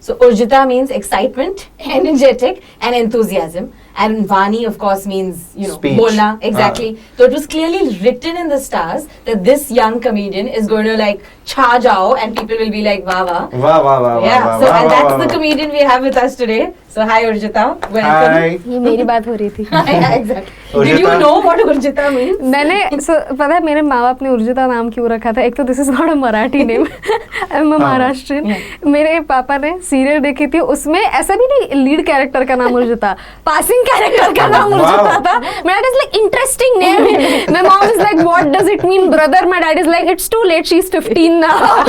So Urjita means excitement, energetic, and enthusiasm. And Vani, of course, means, you know, Speech. bolna. Exactly. So it was clearly written in the stars that this young comedian is going to like cha jao, and people will be like, wah wah. वाह वाह वाह Yeah. वाह So वाह and वाह that's वाह the comedian we have with us today. So hi Urjita, welcome. Hi. ये मेरी बात हो रही थी. Yeah, exactly. Did you Urjita. know what Urjita means? मैंने पता है मेरे माँ बाप ने उर्जिता नाम क्यों रखा था. एक तो this is not a Marathi name, I am a Maharashtrian. मेरे पापा ने सीरियल देखी थी, उसमें ऐसा भी नहीं लीड कैरेक्टर का नाम उर्जिता, पासिंग कैरेक्टर का नाम उर्जिता था. My dad is like interesting name. My mom is like what does it mean brother. My dad is like it's too late, she is 15 now,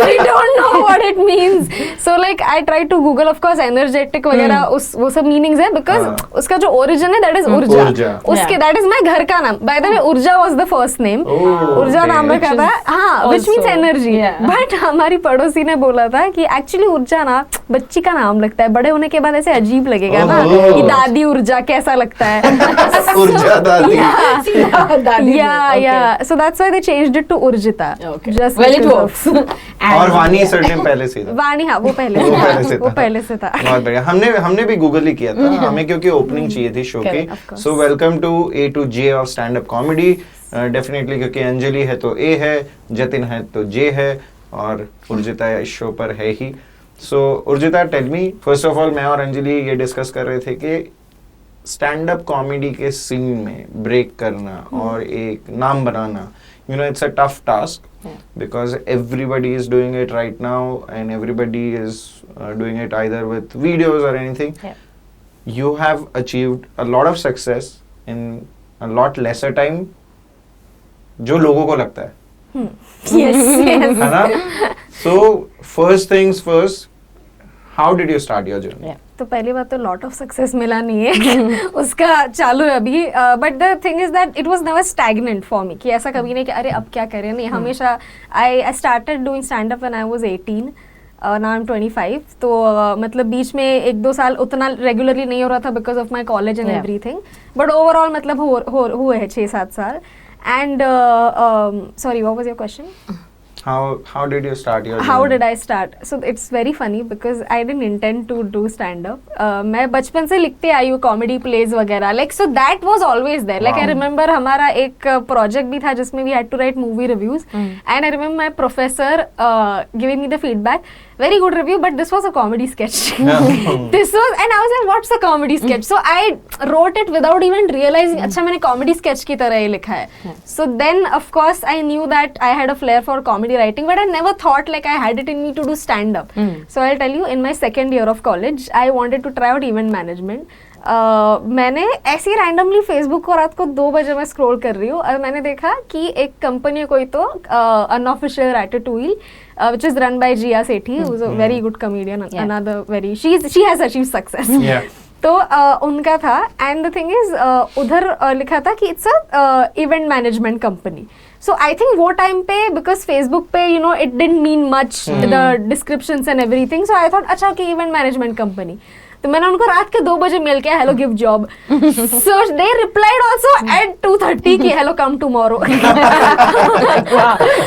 we don't know what it means. So like I try to Google, of course energetic वगैरह उस वो सब meanings है, because उसका जो origin है that is ऊर्जा. उसके दैट इज माय घर का नाम. बाय द वे ऊर्जा वाज द फर्स्ट नेम. ऊर्जा नाम रखा था. हाँ, व्हिच मींस एनर्जी. बट हमारी पड़ोसी ने बोला था कि एक्चुअली ऊर्जा ना बच्ची का नाम लगता है, बड़े होने के बाद ऐसे अजीब लगेगा ना कि दादी ऊर्जा कैसा लगता है. ऊर्जा दादी. Yeah. So that's why they changed it to Urjita. Okay. Just Well, it because of- works. और वानी सरनेम पहले से ही था. वाणी, हाँ, वो पहले वो पहले से वो था. पहले से था. बहुत बढ़िया. हमने भी गूगल ही किया था, हमें क्योंकि ओपनिंग चाहिए थी शो की. Correct, of course. So welcome to A to J of stand up comedy. Definitely क्योंकि अंजलि है तो A है, जतिन है तो J है, और उर्जिता इस शो पर है ही. So Urjita, tell me, first of all मैं और अंजलि ये डिस्कस कर रहे थे कि स्टैंड अप कॉमेडी के सीन में ब्रेक करना और एक नाम बनाना, you know, it's a tough task. Because everybody is doing it right now, and everybody is doing it either with videos or anything. You have achieved a lot of success in a lot lesser time, जो लोगों को लगता है. Yes. है ना? So first things first, how did you start your journey? तो पहली बात तो लॉट ऑफ सक्सेस मिला नहीं है. उसका चालू है अभी. But the thing is that it was never stagnant for me, कि ऐसा कभी नहीं कि अरे अब क्या करें. नहीं, हमेशा I started doing stand up when I was 18. Now I am 25. तो मतलब बीच में 1-2 साल उतना रेगुलरली नहीं हो रहा था because of my college and everything. But overall मतलब हुए हैं 6-7 साल. And sorry, what was your question? How did you start your journey? How did I start? So it's very funny because I didn't intend to do stand up. मैं बचपन से लिखते आई हूँ comedy pledge वगैरह. Like so that was always there. Like I remember हमारा एक project भी था जिसमें we had to write movie reviews. And I remember my professor giving me the feedback. Very good review, but this was a comedy sketch. This was, and I was like, what's a comedy sketch? So I wrote it without even realizing, अच्छा मैंने comedy sketch की तरह ये लिखा है. So then of course I knew that I had a flair for comedy writing, but I never thought like I had it in me to do stand up. So I'll tell you, in my second year of college, I wanted to try out event management. मैंने ऐसे ही randomly Facebook को रात को 2 बजे मैं scroll कर रही हूँ और मैंने देखा कि एक कंपनी है कोई तो unofficial रैटेटूइल which is run by Jia Sethi, who's a very good comedian. Another very she has achieved success. तो उनका था. एंड द थिंग इज उधर लिखा था कि it's a event management company. So I think वो टाइम पे because Facebook पे you know it didn't mean much the descriptions and everything. So I thought अच्छा ओके इवेंट मैनेजमेंट कंपनी. तो मैंने उनको रात के 2 बजे मेल किया, hello give job. So they replied also at 2:30 कि hello come tomorrow.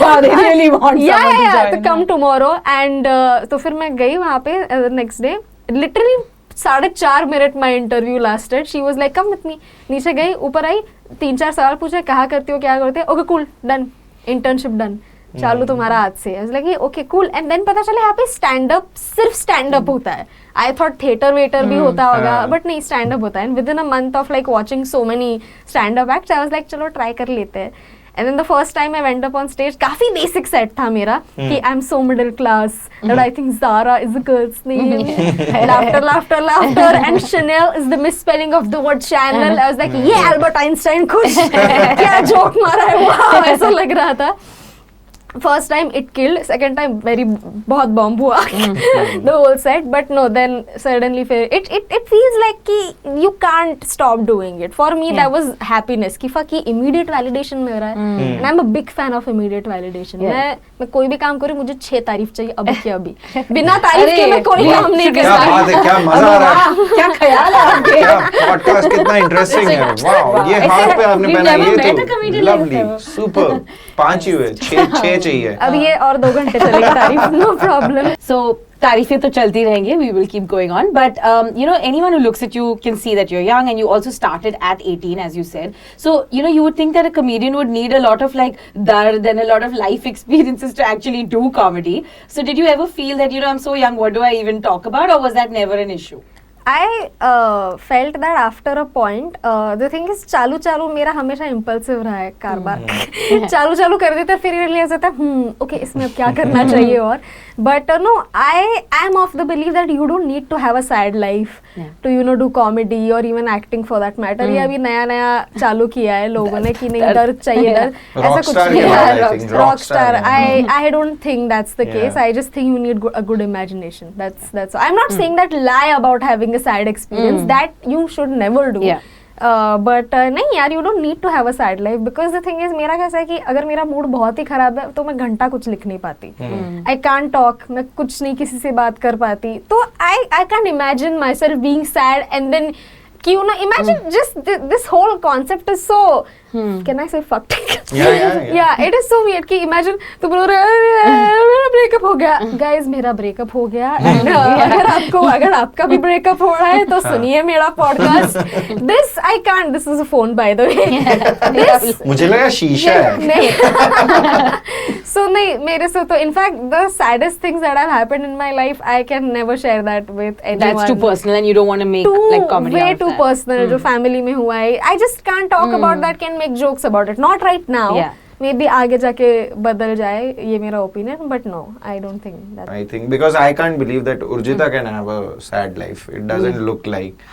Wow, they really want someone to join. तो कम टुमारो. एंड तो फिर मैं गई वहाँ पे next day. Literally 4.5 minute my interview lasted. She was like come with me. नीचे गई, ऊपर आई, 3-4 सवाल पूछे, कहाँ करती हो, क्या करते हो. Okay cool, done, internship done, चालू तुम्हारा आज से. Like okay cool. And then पता चला यहाँ पे स्टैंड अप, सिर्फ स्टैंड अप होता है. आई थॉट थिएटर वेटर भी होता होगा, बट नहीं, स्टैंड अप होता है. And with in a month of like watching so many stand up acts, I was like चलो ट्राई कर लेते हैं. And then the first time I went up on stage, काफी basic set था मेरा कि I'm so middle class that I think Zara is a girl's name. laughter and Chanel is the misspelling of the word Chanel. I was like, yeah, Albert Einstein खुश. क्या joke मारा है, wow, ऐसा लग रहा था. First time it killed, second time very बहुत bomb हुआ the whole set. But no, then suddenly it feels like कि you can't stop doing it. For me that was happiness कि fuck ये immediate validation मिल रहा है. And I'm a big fan of immediate validation. मैं कोई भी काम करूँ मुझे 6 तारीफ चाहिए अभी के अभी. बिना तारीफ के मैं कोई काम नहीं कर सकती. क्या बात है, क्या मजा आ रहा है. क्या ख्याल है आपके. क्या पॉडकास्ट कितना इंटरेस्टिंग है. वाओ, ये हाथ पे आपने पहना, ये तो लवली, सुपर. 5 ही हुए, 6 चाहिए। अब ये और 2 घंटे चलेगी तारीफ, नो प्रॉब्लम। So तारीफें तो चलती रहेंगे, we will keep going on, but you know, anyone who looks at you can see that you're young and you also started at 18 as you said. So you know, you would think that a comedian would need a lot of like dard and a lot of life experiences to actually do comedy. So did you ever feel that, you know, I'm so young, what do I even talk about, or was that never an issue? I felt that after a point, the thing is चालू मेरा हमेशा impulsive रहा है कारबार। चालू कर देता फिर रियलाइज होता है ओके इसमें अब क्या करना चाहिए और but no, I am of the belief that you don't need to have a sad life to you know do comedy or even acting for that matter। ये अभी नया चालू किया है लोगों ने कि नहीं दर्द चाहिए दर्द, ऐसा कुछ नहीं है। Rockstar, I don't think that's the case। I just think you need a good imagination। That's I'm not saying that lie about having a sad experience, that you should never do। But नहीं यार, you don't need to have a sad life because the thing is मेरा कैसा है कि अगर मेरा mood बहुत ही खराब है तो मैं घंटा कुछ लिख नहीं पाती। I can't talk, मैं कुछ नहीं किसी से बात कर पाती, तो I can't imagine myself being sad and then कि you know imagine just this whole concept is so can I say fucked? Yeah, it is so weird कि imagine तो बोल रहे मेरा ब्रेकअप हो गया, guys मेरा ब्रेकअप हो गया and अगर आपका भी ब्रेकअप हो रहा है तो सुनिए मेरा podcast. This I can't, this is a phone by the way। मुझे लगा शीशा है। नहीं so नहीं मेरे से तो in fact the saddest things that have happened in my life I can never share that with anyone। That's too personal and you don't want to make like comedy way out of too that। personal जो family में हुआ है I just can't talk about that, can make jokes about it, not right now। maybe आगे जाके बदल जाए ये मेरा opinion, but no, I don't think that। I think because I can't believe that Urjita can have a sad life। It doesn't look like।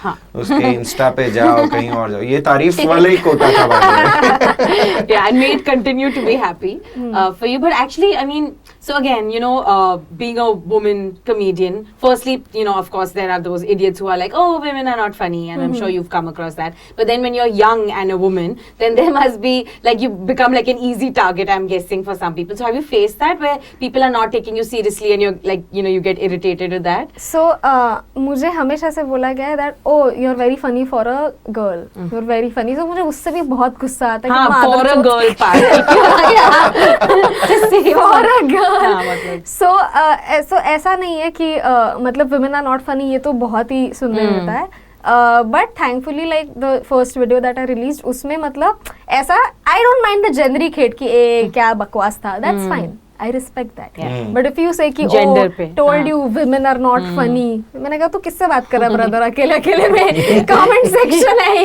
उसके Insta पे जाओ कहीं और जाओ, ये तारीफ वाला ही कोता था बाद में। Yeah, and may it continue to be happy for you। But actually, I mean, so again, you know, being a woman comedian, firstly, you know, of course, there are those idiots who are like, oh, women are not funny, and I'm sure you've come across that. But then when you're young and a woman, then there must be like you become like an easy target, I'm guessing, for some people। So have you faced that where people are not taking you seriously and you're like, you know, you get irritated with that? So मुझे हमेशा से बोला गया है that oh you're very funny for a girl, you're very funny। so मुझे उससे भी बहुत गुस्सा आता है कि for a girl part just say for a girl। मतलब so ऐसा नहीं है कि मतलब women are not funny, ये तो बहुत ही सुनने में होता है। But thankfully like the first video that I released उसमें मतलब ऐसा I don't mind the generic hate कि क्या बकवास था, that's fine, I respect that। But if you say कि Gender oh पे, told you women are not funny, मैंने कहा तू किससे बात कर रहा है ब्रदर, अकेले में comment section है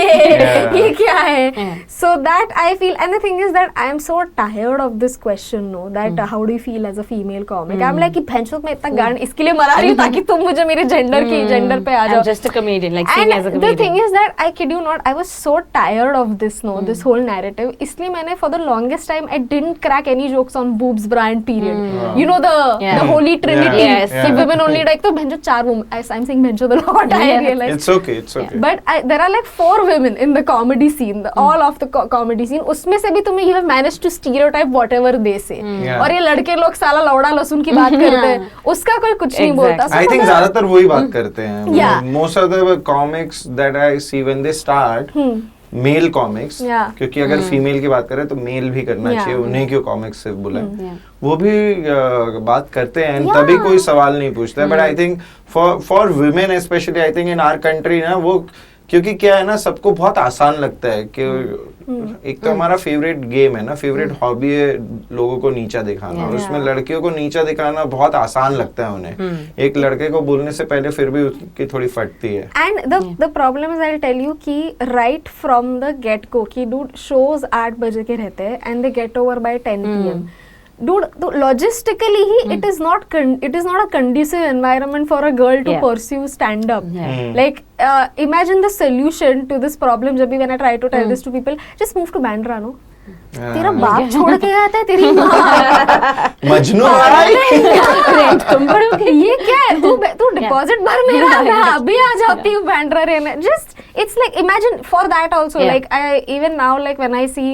ये क्या है। So that I feel, and the thing is that I am so tired of this question, no, that how do you feel as a female comic। I'm like कि भैंसों मैं इतना गान इसके लिए मरा रही हूँ ताकि तुम मुझे मेरे जेंडर पे आ जाओ। I'm just a comedian, like see me as a And comedian। the thing is that I kid you not, I was so tired of this, no, this whole narrative। इसलिए मैंने for the longest time I didn't crack any jokes on boobs, bra and period। You know the holy trinity कि women only like तो भैंसों 4 women, I'm saying भैंसों the lot I realize। It's okay। But there are like 4 women in the comedy scene, all of the comedy scene, उसमें से भी तुम्हें you have managed to stereotype whatever they say। और ये लड़के लोग साला लौड़ा लहसुन की बात करते हैं, उसका कोई कुछ नहीं बोलता। I think ज्यादातर वही बात करते हैं। Most of the comics that I see when they start, male comics, क्योंकि अगर फीमेल की बात करें तो मेल भी करना चाहिए, उन्हें क्यों कॉमिक्स सिर्फ बुलाएं, वो भी बात करते हैं तभी कोई सवाल नहीं पूछता है। But I think for women specially, I think in our country ना, वो क्योंकि क्या है ना, सबको बहुत आसान लगता है कि एक तो हमारा फेवरेट गेम है ना, फेवरेट हॉबी है लोगों को नीचा दिखाना, और उसमें लड़कियों को नीचा दिखाना बहुत आसान लगता है उन्हें। एक लड़के को बोलने से पहले फिर भी उसकी थोड़ी फटती है। And the problem is I will tell you कि राइट फ्रॉम द गेट को कि डूड शोज 8 बजे के रहते हैं and they get over by 10 PM। Dude, logistically it is not a conducive environment for a girl to pursue stand up। Like imagine the solution to this problem जब भी when I try to tell this to people, just move to Bandra, no? तेरा बाप छोड़ के गया था, तेरी माँ मजनू ये क्या है, तू डिपॉजिट भर मेरा, मैं अभी आ जाती हूँ बैंड्रा रहने। Just it's like imagine for that also like I even now like when I see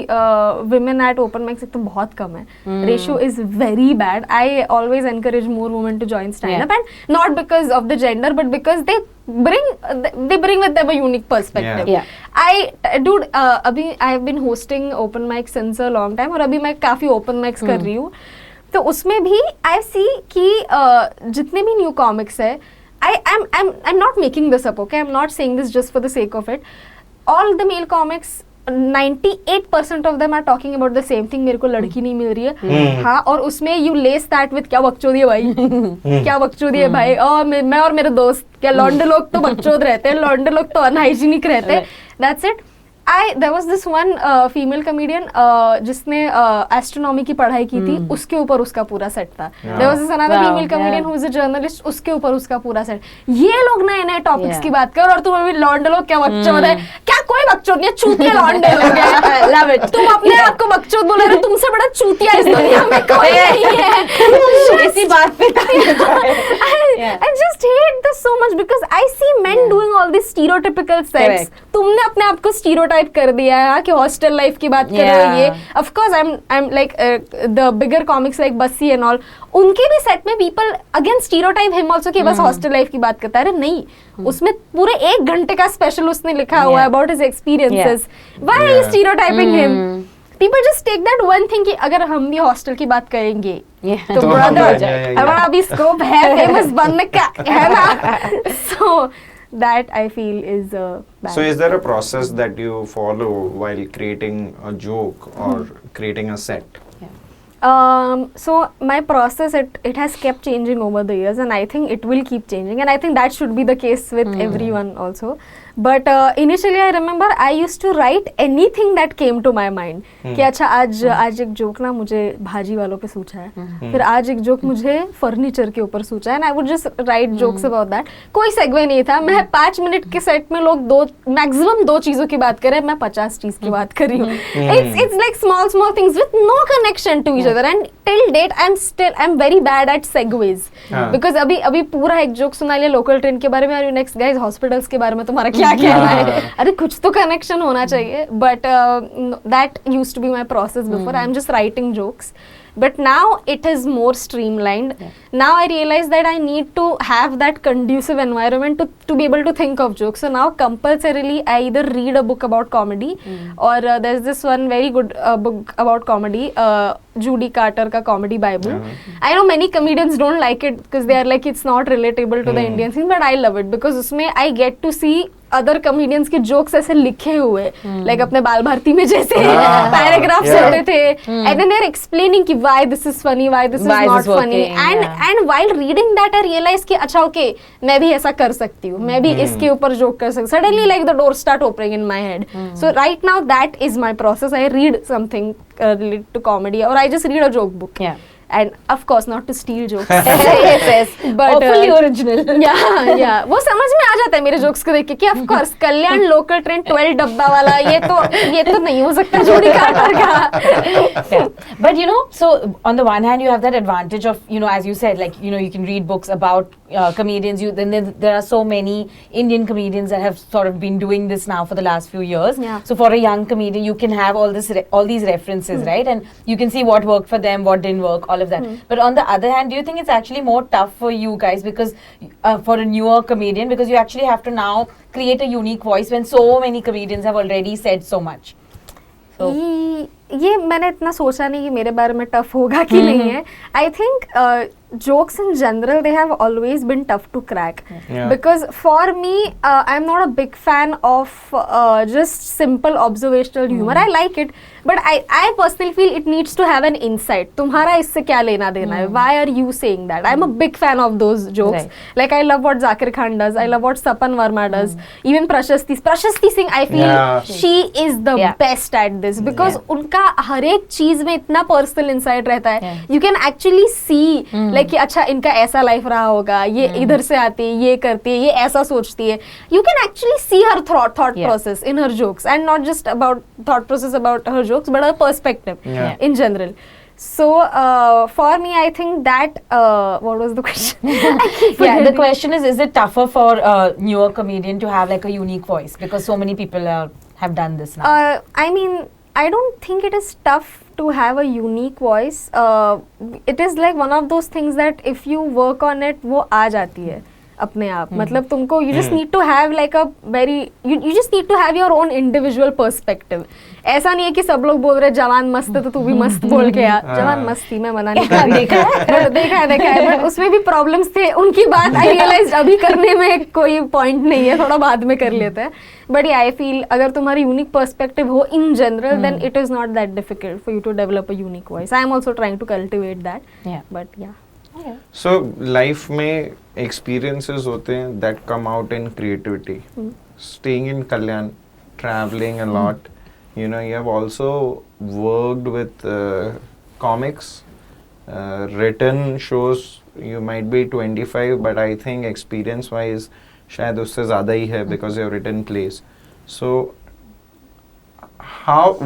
women at open mics तो बहुत कम है, ratio is very bad। I always encourage more women to join stand up and not because of the gender but because they bring with them a unique perspective। dude अभी I have been hosting open mics since a long time और अभी मैं काफी open mics कर रही हूँ। तो उसमें भी आई सी कि जितने भी न्यू कॉमिक्स है, I'm not making this up, okay? I'm not saying this just for the sake of it. All the male comics, 98% of them are talking about the same thing. मेरे को लड़की नहीं मिल रही है. हाँ, और उसमें you lace that with क्या बकचोदी है भाई, क्या बकचोदी है भाई, और मैं और मेरे दोस्त क्या लौंडे लोग तो बकचोद रहते हैं, लौंडे लोग तो अनहाइजीनिक रहते हैं. That's it. There was this one female comedian जिसने एस्ट्रोनॉमी की पढ़ाई की थी, उसके ऊपर उसका पूरा सेट था. There was this another female comedian who is a journalist, उसके ऊपर उसका पूरा सेट. ये लोग नए नए टॉपिक्स की बात कर, और तुम अभी लौंडे लोग क्या बकचोद है, क्या कोई बकचोद नहीं है, चूतिया लौंडे लोग हैं. Love it. तुम अपने आप को बकचोद बोल रहे हो, तुमसे बड़ा चूतिया इस दुनिया में कोई नहीं है. इसी बात पे I just hate this so much because I see men doing all these stereotypical sets. तुमने अपने आप को stereotype कर दिया है कि हॉस्टल लाइफ की बात कर रहे हो. ये of course I'm like the bigger comics like Bassi and all, उनके भी सेट में people again stereotype him also कि बस हॉस्टल लाइफ की बात करता है. अरे नहीं, उसमें पूरे 1 घंटे का स्पेशल उसने लिखा हुआ है about his experiences. Why are you stereotyping him? People just take that one thing कि अगर हम भी हॉस्टल की बात करेंगे तो ब्रदर हमारा भी स्कोप है फेमस बनने का, है ना. So that I feel is bad. So is there a process that you follow while creating a joke or creating a set? So my process, it has kept changing over the years, and I think it will keep changing, and I think that should be the case with everyone also. But initially I remember I used to write anything that came to my mind. कि अच्छा आज एक joke ना मुझे भाजी वालों पे सूझा है, फिर आज एक जोक मुझे फर्नीचर के ऊपर सूझा है, and I would just write jokes about that. कोई सेगवे नहीं था. मैं 5 मिनट के सेट में लोग मैक्सिमम 2 चीजों की बात करें, मैं 50 चीज की बात कर रही हूँ. It's like small things with no connection to each other, and till date I'm very bad at segues. Because अभी पूरा एक जोक सुना लिया लोकल ट्रेन के बारे में, और नेक्स्ट गाइस हॉस्पिटल्स के बारे में तुम्हारा क्या कहना है. अरे कुछ तो कनेक्शन होना चाहिए. But that used to be my process before. I'm just writing jokes. But now it is more streamlined. Now I realize that I need to have that conducive environment to be able to think of jokes. So now compulsorily I either read a book about comedy, or there's this one very good book about comedy, Judy Carter ka Comedy Bible. I know many comedians don't like it because they are like it's not relatable to the Indian scene, but I love it because उसमें I get to see other comedians के jokes ऐसे लिखे हुए, like अपने बाल भारती में जैसे paragraphs होते थे, and then they are explaining कि why this is funny, why this is not funny, and while reading that I realise कि अच्छा ओके मैं भी ऐसा कर सकती हूँ, मैं भी इसके ऊपर जोक कर सकती हूँ. Suddenly like the door start opening in my head. So right now that is my process. I read something related to comedy, और I just read a joke book. And of course not to steal jokes. yes. But fully original. yeah. वो समझ में आ जाता है मेरे jokes को देख के कि of course Kalyan local train 12 डब्बा वाला ये तो नहीं हो सकता जूडी कार्टर का. But you know, so on the one hand you have that advantage of, you know, as you said, like, you know, you can read books about comedians. Then there are so many Indian comedians that have sort of been doing this now for the last few years. So for a young comedian you can have all these references, right? And you can see what worked for them, what didn't work, all of that. But on the other hand, do you think it's actually more tough for you guys, because for a newer comedian, because you actually have to now create a unique voice when so many comedians have already said so much? So ये मैंने इतना सोचा नहीं कि मेरे बारे में tough होगा कि नहीं है. I think jokes in general, they have always been tough to crack. Because for me, I'm not a big fan of just simple observational humor. I like it, but I personally feel it needs to have an insight. तुम्हारा इससे क्या लेना देना है? Why are you saying that? I'm a big fan of those jokes. Like I love what Zakir Khan does. I love what Sapan Verma does. Even Prashasti Singh, I feel she is the best at this, because उनका हर एक चीज में इतना personal insight रहता है. You can actually see like कि अच्छा इनका ऐसा लाइफ रहा होगा, ये इधर से आती है, ये करती है, ये ऐसा सोचती है. You can actually see her thought process in her jokes, and not just about thought process about her jokes, but her perspective in general. So for me, I think that what was the question? The question is it tougher for a newer comedian to have like a unique voice, because so many people have done this now? I mean, I don't think it is tough to have a unique voice. It is like one of those things that if you work on it, वो आ जाती है. अपने आप. मतलब तुमको you just need to have like a very you just need to have your own individual perspective. ऐसा नहीं है कि सब लोग बोल रहे जवान मस्त है तो तू भी मस्त बोल के आ. जवान मस्त थी, मैं मना नहीं कर रही. देखा है बट उसमें भी प्रॉब्लम्स थे. उनकी बात आई रियलाइज अभी करने में कोई पॉइंट नहीं है, थोड़ा बाद में कर लेते हैं. बट आई फील अगर तुम्हारी यूनिक पर्सपेक्टिव हो in general then it is not that difficult for you to develop a unique voice. I am also trying to cultivate that. But yeah So life में experiences होते हैं that come out in creativity. Staying in Kalyan, traveling a lot. You know, you have also worked with comics, written shows. You might be 25, but I think experience-wise, शायद उससे ज़्यादा ही है because you have written plays. So,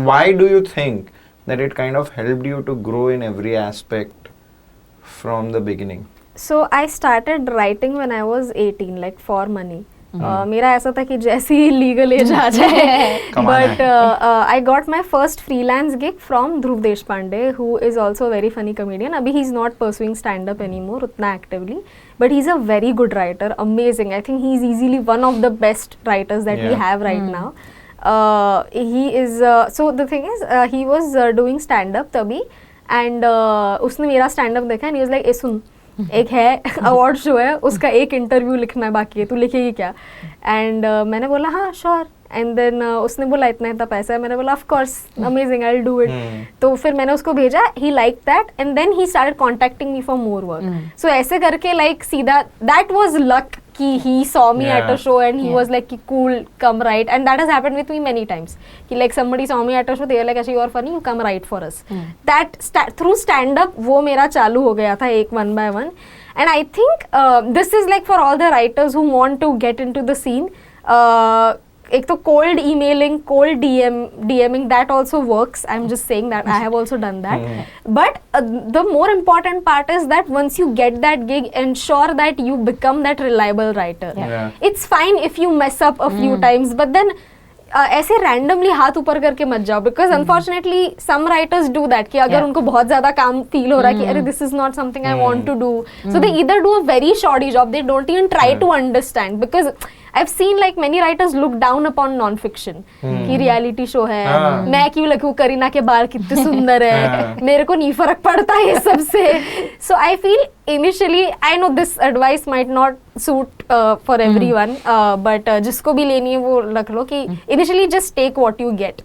why do you think that it kind of helped you to grow in every aspect from the beginning? So I started writing when I was 18, like for money. मेरा ऐसा था कि जैसे ही legal age आ जाए. But I got my first freelance gig from Dhruv Deshpande, who is also very funny comedian. अभी he is not pursuing stand up any more उतना actively, but he is a very good writer, amazing. I think he is easily one of the best writers that we have right now. He is so the thing is he was doing stand up तभी, and उसने मेरा stand up देखा and he was like, ए सुन, एक है award show है, उसका एक interview लिखना है बाकी है, तू लिखेगी क्या? एंड मैंने बोला हाँ श्योर. एंड देन उसने बोला इतना इतना पैसा है. मैंने बोला of course amazing, I will do it. तो फिर मैंने उसको भेजा, he like that and then he started contacting me for more work. So ऐसे करके लाइक सीधा दैट वाज लक कि he saw me at a show and he was like कि cool, come write. And that has happened with me many times कि like somebody saw me at a show, they were like actually you are funny, you come write for us. That through stand up वो मेरा चालू हो गया था एक one by one. And I think this is like for all the writers who want to get into the scene. एक तो cold emailing, cold DMing, that also works. I'm just saying that I have also done that. But the more important part is that once you get that gig, ensure that you become that reliable writer. It's fine if you mess up a few times, but then ऐसे randomly हाथ ऊपर करके मत जाओ, because unfortunately some writers do that कि अगर उनको बहुत ज़्यादा काम feel हो रहा है कि अरे this is not something I want to do, so they either do a very shoddy job, they don't even try to understand, because I've seen like many writers look down upon non-fiction कि reality show है, मैं क्यों लिखूं करीना के बाल कितने सुंदर है, मेरे को नहीं फर्क पड़ता ये सब से. So I feel initially, I know this advice might not suit for everyone, but जिसको भी लेनी है वो रख लो कि initially just take what you get.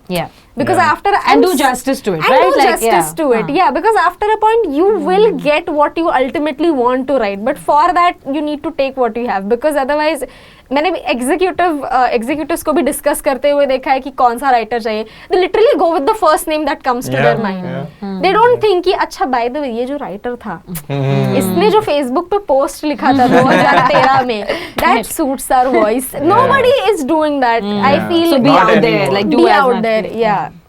Because after and do justice to it, and right? do Like, justice to it, because after a point you will get what you ultimately want to write, but for that you need to take what you have, because otherwise मैंने भी executives को भी discuss करते हुए देखा है कि कौन सा राइटर चाहिए. They literally go with the first name that comes to their mind. They don't think कि अच्छा बाय द वे ये जो राइटर था इसने जो फेसबुक पे पोस्ट लिखा था 2013 में, that suits our voice. Nobody is doing that. I feel be out there, like do be as out much. there.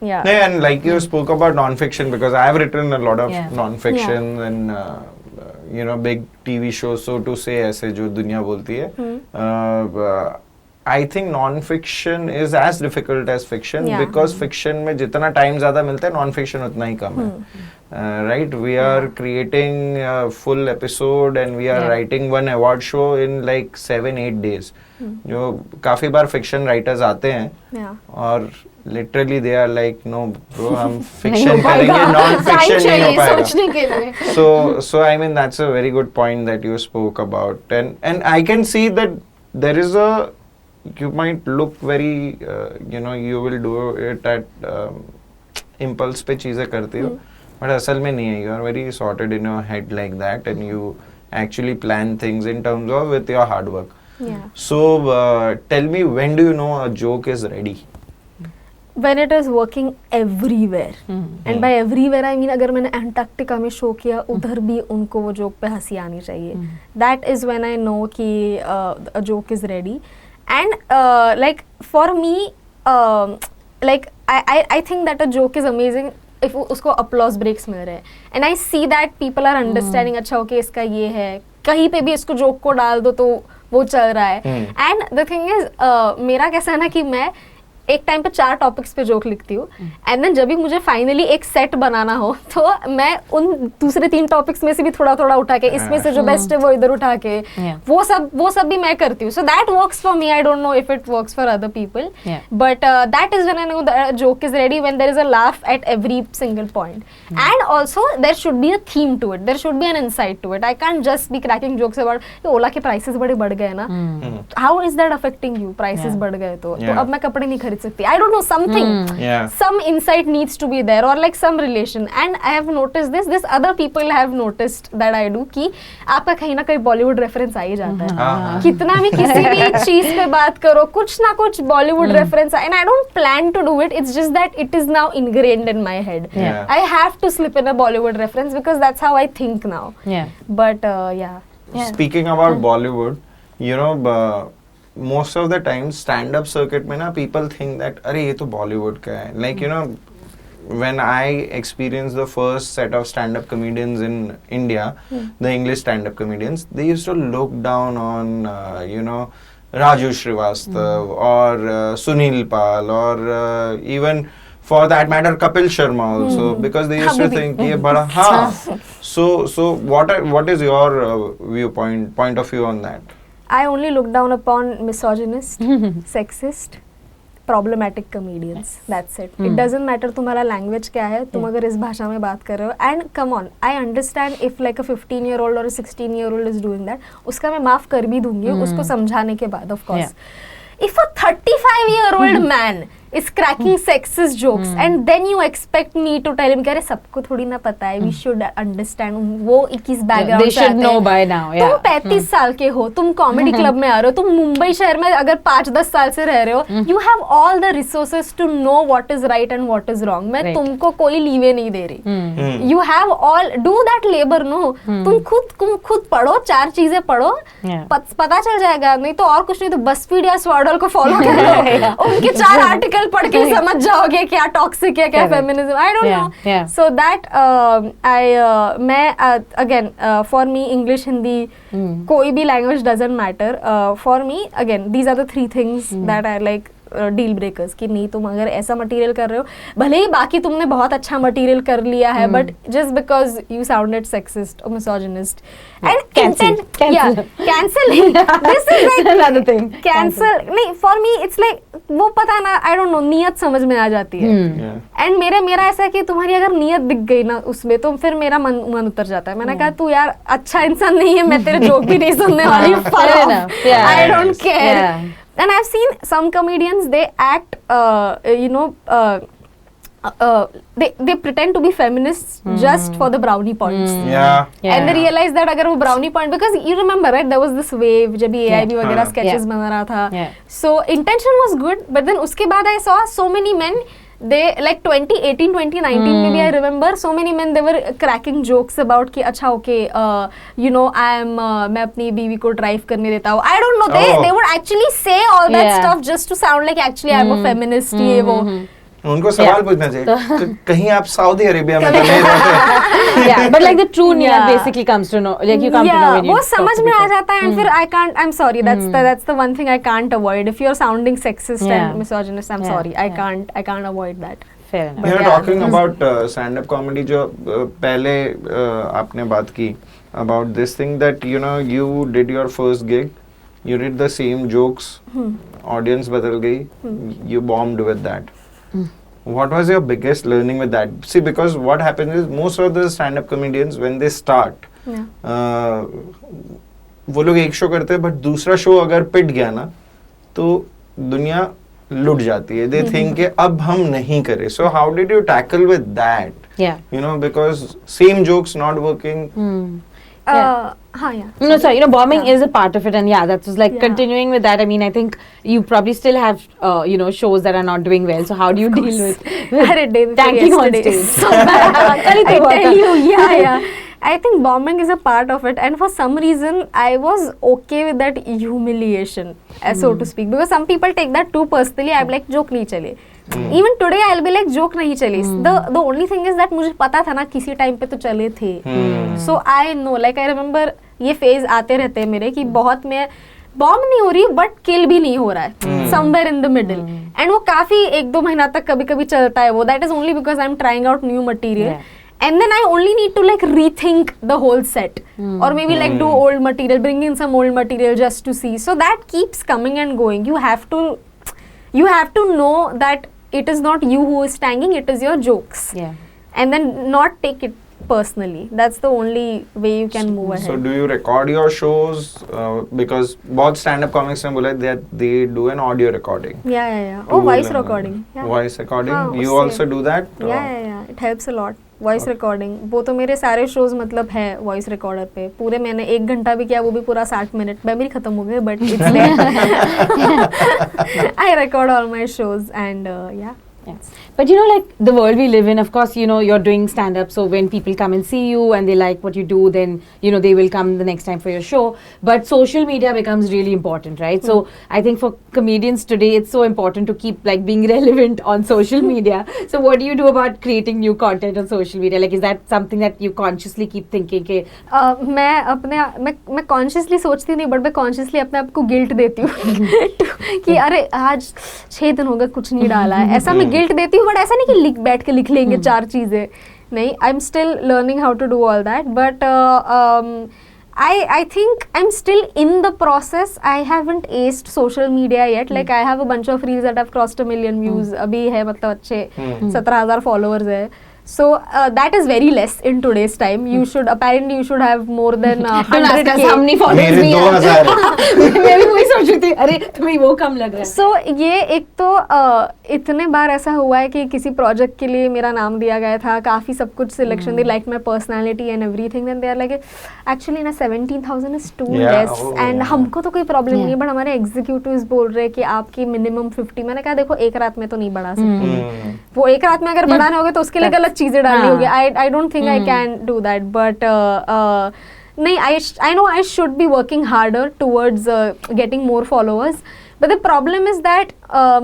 Yeah. And like you spoke about non-fiction, because I have written a lot of non-fiction and you know big TV shows, so to say, ऐसे जो दुनिया बोलती है. I think non-fiction is as difficult as fiction, because fiction में जितना time ज़्यादा मिलता है, non-fiction उतना ही कम है. Right? We are creating a full episode and we are writing one award show in like 7-8 days. जो काफी बार fiction writers आते हैं और literally they are like no bro, हम fiction करेंगे, non-fiction नहीं हो पाएगा. सोचने के लिए. So I mean that's a very good point that you spoke about, and I can see that there is a, you might look very you know you will do it at impulse पे चीजें करते हो, but असल में नहीं है. You are very sorted in your head like that, and you actually plan things in terms of with your hard work. So tell me, when do you know a joke is ready? When it is working everywhere. And by everywhere I mean अगर मैंने Antarctica में show किया, उधर भी उनको वो joke पे हंसी आनी चाहिए. That is when I know कि a joke is ready. And like for me, like I think that a joke is amazing if उसको applause breaks मिल रहे हैं. And I see that people are understanding, अच्छा okay इसका ये है, कहीं पे भी इसको जोक को डाल दो तो वो चल रहा है. And the thing is मेरा कैसा है ना कि मैं एक टाइम पे 4 टॉपिक्स पे जोक लिखती हूँ, एंड देन जब भी मुझे फाइनली एक सेट बनाना हो तो मैं उन दूसरे 3 टॉपिक्स में से भी थोड़ा थोड़ा उठा के, इसमें से जो बेस्ट है वो इधर उठा के, वो सब भी मैं करती हूँ. So that works for me. I don't know if it works for other people, but that is when I know the joke is ready, when there is a laugh at every single point. And also there should be a theme to it, there should be an insight to it. I can't just be cracking jokes about ओला के prices बड़े बढ़ गए ना, how is that affecting you? Prices बढ़ गए तो अब मैं कपड़े नहीं खरीद सकती. I don't know, something, some insight needs to be there, or like some relation. And I have noticed this other people have noticed that I do, कि आपका कहीं ना कहीं बॉलीवुड रेफरेंस आ ही जाता है. कितना भी किसी भी चीज पे बात करो, कुछ ना कुछ Bollywood reference. And I don't plan to do it, it's just that it is now ingrained in my head. I have to slip in a Bollywood reference because that's how I think now. But Speaking about Bollywood, you know, most of the time stand-up circuit में ना people think that अरे ये तो Bollywood का है. Like you know, when I experienced the first set of stand-up comedians in India, the English stand-up comedians, they used to look down on you know, Raju Srivastava or Sunil Pal or even for that matter Kapil Sharma also, because they used to think ये बड़ा हाँ. So what is your point of view on that? I only look down upon misogynist, sexist, problematic comedians. That's it. It doesn't matter तुम्हारा language क्या है, तुम अगर इस भाषा में बात कर रहे हो. And come on, I understand if like a 15-year-old or a 16-year-old is doing that, उसका मैं माफ कर भी दूंगी उसको समझाने के बाद, of course. If a 35-year-old man is cracking sexist jokes and then you expect me to tell him कि अरे सबको थोड़ी ना पता है, we should understand, वो 21 background they should know by now. तुम 35 साल के हो, तुम कॉमेडी क्लब में आ रहे हो, तुम मुंबई शहर में अगर 5-10 साल से रह रहे हो, you have all the resources to know what is right and what is wrong. मैं तुमको कोई लीवे नहीं दे रही. You have all, do that labor, no. तुम खुद पढ़ो, 4 चीजें पढ़ो, पता चल जाएगा. नहीं तो और कुछ नहीं तो BuzzFeed या Swordle को फॉलो कर लो, उनके 4 आर्टिकल पढ़ के समझ जाओगे क्या टॉक्सिक है, क्या feminism. I don't know. So that मैं again for me English, Hindi, कोई भी language doesn't matter. For me again these are the 3 things that are like deal breakers, कि नहीं तुम अगर ऐसा मटेरियल कर रहे हो, भले ही बाकी तुमने बहुत अच्छा मटेरियल कर लिया है, but just because you sounded sexist और misogynist and cancel this is like another thing. Cancel नहीं, फॉर मी इट्स लाइक वो पता ना, आई डोंट नो, नियत समझ में आ जाती है. एंड मेरा ऐसा है कि तुम्हारी अगर नियत दिख गई ना उसमें, तो फिर मेरा मन उतर जाता है. मैंने कहा तू यार अच्छा इंसान नहीं है, मैं तेरे जोक भी नहीं सुनने वाली. I don't care. And I've seen some comedians, they act, you know, they pretend to be feminists just for the brownie points. And they realize that अगर वो brownie point, because you remember right, there was this wave जब ये AIB वगैरह sketches बना रहा था. So intention was good, but then उसके बाद I saw so many men, they like 2018 2019 maybe, I remember so many men, they were cracking jokes about कि अच्छा okay, you know, मैं अपनी बीवी को ड्राइव करने देता हूँ. I don't know, they would actually say all that stuff just to sound like actually I'm a feminist. ये वो उनको सवाल पूछना चाहिए, कहीं आप सऊदी अरेबिया में तो नहीं रहते. Yeah, but like the true niyat basically comes to know, like you come to know when you वो समझ में आ जाता है. And फिर I can't, I'm sorry, that's the one thing I can't avoid. If you're sounding sexist and misogynist, I'm sorry, I can't avoid that. Fair enough. You're talking about stand-up comedy, जो पहले आपने बात की about this thing that you know you did your first gig, you did the same jokes, audience बदल गई, you bombed with that. What was your biggest learning with that? See, because what happens is most of the stand-up comedians when they start, वो लोग एक show करते हैं, but दूसरा show अगर पिट गया ना तो दुनिया लुट जाती है. They think कि अब हम नहीं करें. So how did you tackle with that? You know, because same jokes not working. No, sorry, you know, bombing is a part of it, and that was like continuing with that. I mean, I think you probably still have, you know, shows that are not doing well. So how do you deal with tanking on stage? So bad. I tell you, I think bombing is a part of it, and for some reason I was okay with that humiliation, so to speak, because some people take that too personally. I'm like, joke नहीं चले. Even today I'll be like, joke नहीं चली. The only thing is that मुझे पता था ना किसी time पे तो चले थे. So I know, like I remember ये phase आते रहते हैं मेरे कि बहुत बॉम्ब नहीं हो रही बट किल भी नहीं हो रहा है, somewhere in the middle, and वो काफी 1-2 महीना तक कभी कभी चलता है वो. That is only because I am trying out new material. And then I only need to like rethink the whole set, or maybe like do old material, bring in some old material just to see. So that keeps coming and going. You have to know that it is not you who is tagging, it is your jokes. Yeah. And then not take it personally. That's the only way you can move ahead. So do you record your shows? Because बहुत stand-up comics ने बोला that they do an audio recording. Yeah. Oh, voice recording. Yeah. Voice recording. हाँ, You उससे- also do that? Yeah. It helps a lot. Voice recording, वो तो मेरे सारे shows मतलब है वॉइस रिकॉर्डर पे. पूरे मैंने 1 घंटा भी किया, वो भी पूरा 60 मिनट. मेमोरी खत्म हो गई but it's I record all my shows and या. Yeah. But you know, like the world we live in, of course, you know, you're doing stand up. So when people come and see you and they like what you do, then, you know, they will come the next time for your show. But social media becomes really important, right? So I think for comedians today, it's so important to keep like being relevant on social media. So what do you do about creating new content on social media? Like, is that something that you consciously keep thinking? मैं consciously सोचती नहीं, but मैं consciously अपने आप को guilt देती हूँ कि अरे आज 6 दिन हो गए कुछ नहीं डाला है. ऐसा मैं गिल्ट देती हूँ, बट ऐसा नहीं कि बैठ के लिख लेंगे 4 चीजें. नहीं, I am still learning how to do all that, but I think I'm still in the process. I haven't aced social media yet. Like I have a bunch of reels that have crossed 1 million views. अभी है मतलब अच्छे 17,000 followers है. So that is very less in today's time. You should have more than 100K. how many followers मेरे भी 2000 मैं भी वही सोच रही थी, अरे तुम्हें वो कम लग रहा है. So ये एक तो इतने बार ऐसा हुआ है कि किसी प्रोजेक्ट के लिए मेरा नाम दिया गया था, काफ़ी सब कुछ selection, they like my personality and everything, then they are like actually ना 17,000 इज टू लेस, एंड हमको तो कोई प्रॉब्लम नहीं है, बट हमारे एग्जीक्यूटिव्स बोल रहे हैं कि आपकी मिनिमम 50. मैंने कहा देखो एक रात में तो नहीं बढ़ा सकते, वो एक रात में अगर बढ़ाने होगे तो उसके लिए गलत चीज़ें डालनी होगी. I don't think I can do that, but नहीं, I know I should be working harder towards getting more followers, but the problem is that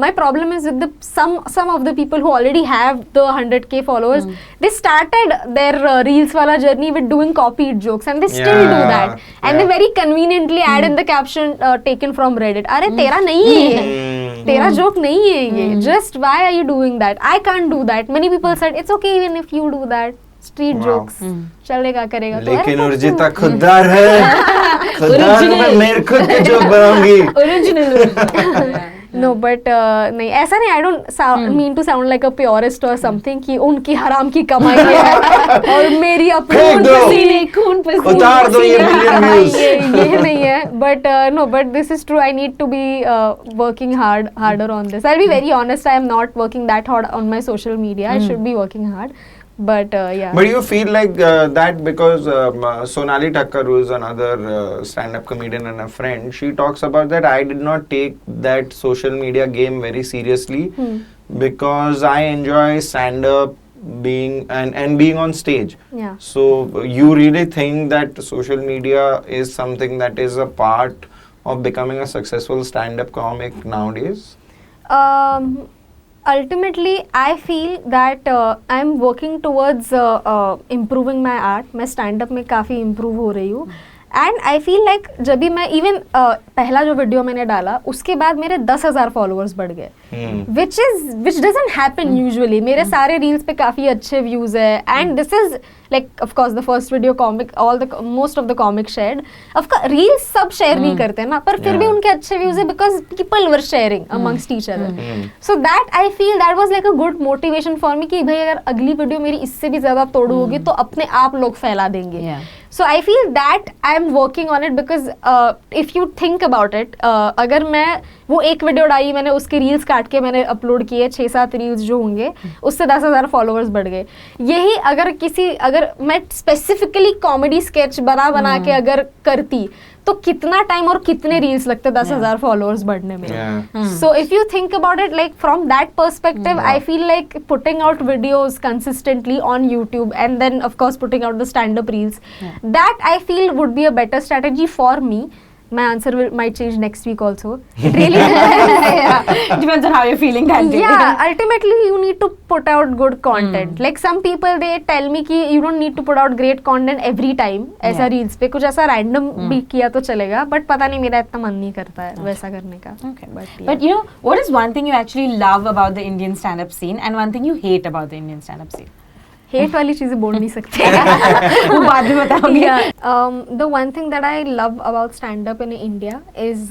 my problem is with the some of the people who already have the 100K followers. They started their reels wala journey with doing copied jokes, and they still do that, and they very conveniently add in the caption taken from Reddit. अरे तेरा नहीं है ये, तेरा joke नहीं है ये, just why are you doing that? I can't do that. Many people said it's okay even if you do that. Street jokes चलेगा करेगा. लेकिन उर्जिता खुददार है, खुददार मैं मेरे खुद के जोक बनाऊंगी. ओरिजिनल. नो बट नहीं, ऐसा नहीं. I don't mean to sound like a purist और समथिंग कि उनकी हराम की कमाई है और मेरी अपनी खून पसीने उतार दो ये मिलियन व्यूज. ये नहीं है. But no, but this is true. I need to be working harder on this. I will be very honest, I am not working that hard on my social media. I should be working hard. But yeah. But you feel like that because Sonali Thakkar, who is another stand-up comedian and a friend, she talks about that. I did not take that social media game very seriously because I enjoy stand-up being being on stage. Yeah. So you really think that social media is something that is a part of becoming a successful stand-up comic nowadays? Ultimately, I feel that I'm working towards improving my art. मैं stand up में काफ़ी improve हो रही हूँ. And I feel like जब भी मैं even पहला जो वीडियो मैंने डाला उसके बाद मेरे 10,000 फॉलोअर्स बढ़ गए, विच डजंट हैपन यूजुअली. मेरे सारे रील्स पे काफ़ी अच्छे व्यूज़ है, and this is like of course the first video comic, all the most of the comic shared. Of course reels सब शेयर नहीं करते ना, पर फिर भी उनके अच्छे व्यूज़ है because people were sharing amongst each other. So that I feel that was like a good motivation for me कि भाई अगर अगली वीडियो मेरी इससे भी ज़्यादा तोड़ होगी तो अपने आप लोग फैला देंगे. So I feel that I am working on it because if you think about it, अगर मैं वो एक वीडियो डाली मैंने उसके रील्स काट के मैंने अपलोड किए 6-7 रील्स जो होंगे उससे 10,000 फॉलोअर्स बढ़ गए. यही अगर मैं स्पेसिफिकली कॉमेडी स्केच बना के अगर करती तो कितना टाइम और कितने रील्स लगते 10,000 फॉलोअर्स बढ़ने में. So if you think about it like from that perspective, I feel like putting out videos consistently on YouTube and then of course putting out the stand up reels, that I feel would be a better strategy for me my answer might change next week also. It really depends. Yeah. Depends on how you're feeling that day. Yeah, ultimately you need to put out good content. Like some people they tell me कि you don't need to put out great content every time. ऐसा reels पे कुछ ऐसा random भी किया तो चलेगा, but पता नहीं मेरा इतना मन नहीं करता है वैसा करने का. Okay. But you know, what is one thing you actually love about the Indian stand-up scene and one thing you hate about the Indian stand-up scene? Hate वाली चीजें बोल नहीं सकते. वो बाद में बताऊंगी. The one thing that I love about stand up in India is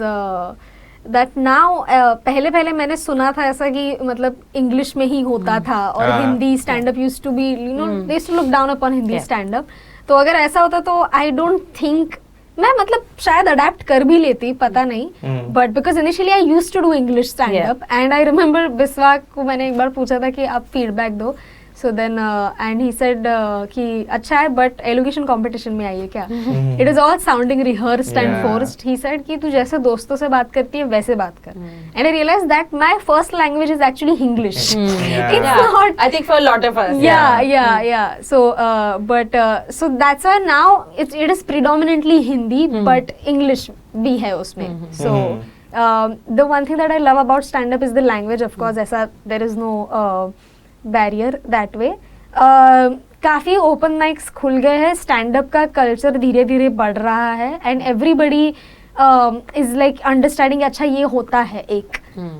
that now पहले मैंने सुना था ऐसा कि मतलब इंग्लिश में ही होता था और Hindi stand up used to be, you know, they used to look down upon Hindi stand up. तो अगर ऐसा होता तो I don't think मैं मतलब शायद अडेप्ट कर भी लेती, पता नहीं, but because initially I used to do English stand up and I remember Biswa को मैंने एक बार पूछा था कि आप फीडबैक दो. So then and he said कि अच्छा है but एलोकेशन कंपटीशन में आई है क्या? It is all sounding rehearsed and forced. He said कि तू जैसे दोस्तों से बात करती है वैसे बात कर. And I realized that my first language is actually English. It's not. I think for a lot of us. Yeah. So so that's why now it is predominantly Hindi but English भी है उसमें. So the one thing that I love about stand up is the language. Of course ऐसा there is no barrier that way. काफ़ी open mics खुल गए हैं, stand up का culture धीरे धीरे बढ़ रहा है and everybody is like understanding अच्छा ये होता है एक.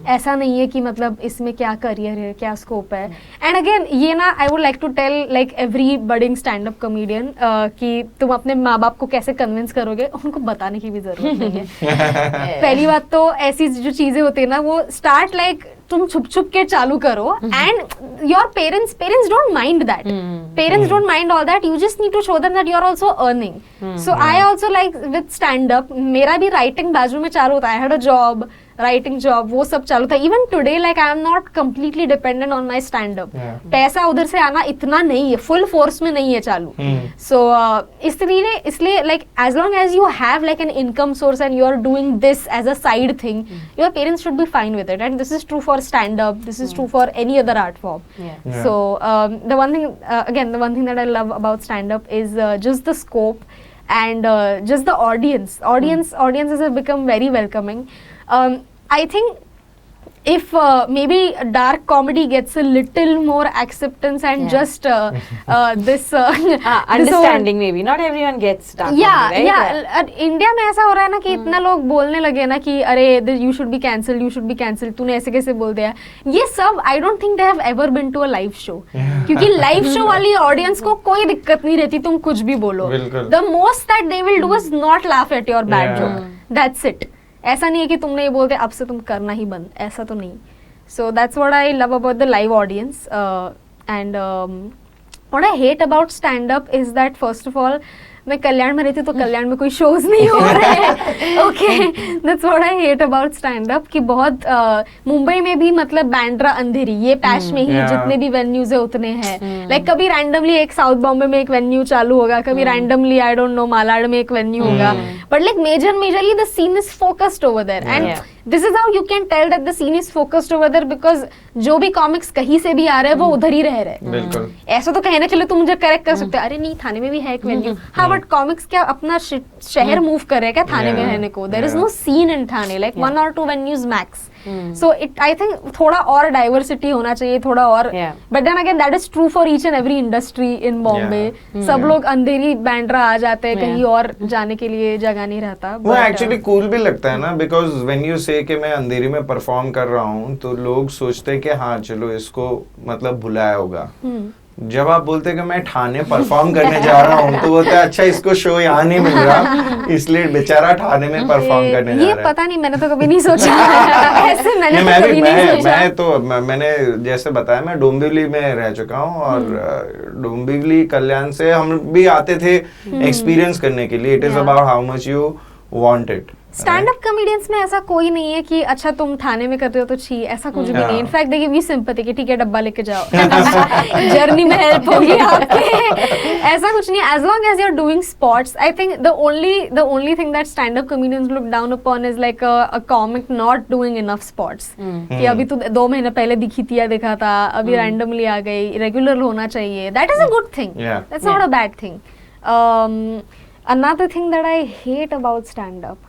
ऐसा नहीं है कि मतलब इसमें क्या करियर है क्या स्कोप है. एंड अगेन ये ना I would like to tell like every budding stand up comedian कि तुम अपने माँ बाप को कैसे कन्विंस करोगे उनको बताने की भी जरूरत नहीं है. पहली बात तो ऐसी जो चीजें होती है ना वो स्टार्ट लाइक तुम छुप छुप के चालू करो and your parents don't mind that. Parents don't mind all that. You just need to show them that you are also earning. So I also like with stand up मेरा भी writing बाजू में चालू होता है. I had a job, writing job, वो सब चालू था. Even today like I am not completely dependent on my stand up. पैसा उधर से आना इतना नहीं है, फुल फोर्स में नहीं है चालू. सो इसलिए like as long as you have like an income source and you are doing this as a side thing, your parents should be fine with it. And this is true for stand up, this is true for any other art form. So the one thing that I love about stand up is just the scope and just the audiences have become very welcoming. I think if maybe dark comedy gets a little more acceptance and just this understanding, maybe not everyone gets dark comedy, right? India में ऐसा हो रहा है ना कि इतना लोग बोलने लगे ना कि अरे you should be cancelled, तूने ऐसे कैसे बोल दिया. ये सब I don't think they have ever been to a live show. क्योंकि लाइव शो वाली ऑडियंस को कोई दिक्कत नहीं रहती तुम कुछ भी बोलो. The most that they will do is not laugh at your bad joke. That's it. ऐसा नहीं है कि तुमने ये बोलते अब से तुम करना ही बंद, ऐसा तो नहीं. So that's what I love about the live audience. And what I hate about stand up is that first of all मैं कल्याण में रहती तो कल्याण में कोई शोज नहीं हो रहे हैं. Okay, that's what I hate about stand up कि बहुत मुंबई में भी मतलब बैंड्रा अंधेरी ये पैच में ही जितने भी वेन्यूज है उतने हैं. लाइक कभी रैंडमली एक साउथ बॉम्बे में एक वेन्यू चालू होगा, कभी randomly I don't know Malad में एक वेन्यू होगा, but like majorly the scene is focused over there. And this is how you can tell that the scene is focused over there because जो भी कॉमिक्स कहीं से भी आ रहे हैं वो उधर ही रह रहे हैं. ऐसा तो कहने के लिए तुम मुझे करेक्ट कर सकते हो, अरे नहीं थाने में भी है एक वेन्यू. हाँ बट कॉमिक्स क्या अपना शहर मूव कर रहे हैं क्या थाने में रहने को? There is no scene in Thane, like 1 or 2 venues max. So it I think थोड़ा और डाइवर्सिटी होना चाहिए, थोड़ा और. But then again that is true for each and every industry in Bombay. सब लोग अंधेरी बैंड्रा आ जाते हैं, कहीं और जाने के लिए जगह नहीं रहता. वो एक्चुअली कूल भी लगता है ना, बिकॉज व्हेन यू से कि मैं अंधेरी में परफॉर्म कर रहा हूँ तो लोग सोचते हैं कि हाँ चलो इसको मतलब बुलाया होगा. जब आप बोलते कि मैं ठाणे परफॉर्म करने जा रहा हूँ तो बोलते हैं अच्छा इसको शो यहाँ नहीं मिल रहा इसलिए बेचारा ठाणे में परफॉर्म करने जा रहा है. ये पता नहीं, मैंने तो कभी नहीं सोचा ऐसे. मैंने जैसे बताया मैं डोंबिवली में रह चुका हूँ और डोंबिवली कल्याण से हम भी आते थे एक्सपीरियंस करने के लिए. It is about how much you want it. Stand up comedians में ऐसा कोई नहीं है कि अच्छा तुम थाने में करते हो तो छी, ऐसा कुछ भी नहीं. इनफैक्ट देखिए वी सिंपैथी कि ठीक है डब्बा लेके जाओ जर्नी में हेल्प होगी आपके. ऐसा कुछ नहीं. As long as you are doing spots I think the only thing that stand up comedians look down upon is like a comic not doing enough spots. कि अभी तो 2 महीने पहले दिखी थी या देखा था, अभी रैंडमली आ गई. रेगुलर होना चाहिए. That is a good thing. That's not a bad thing. Another thing that I hate about stand up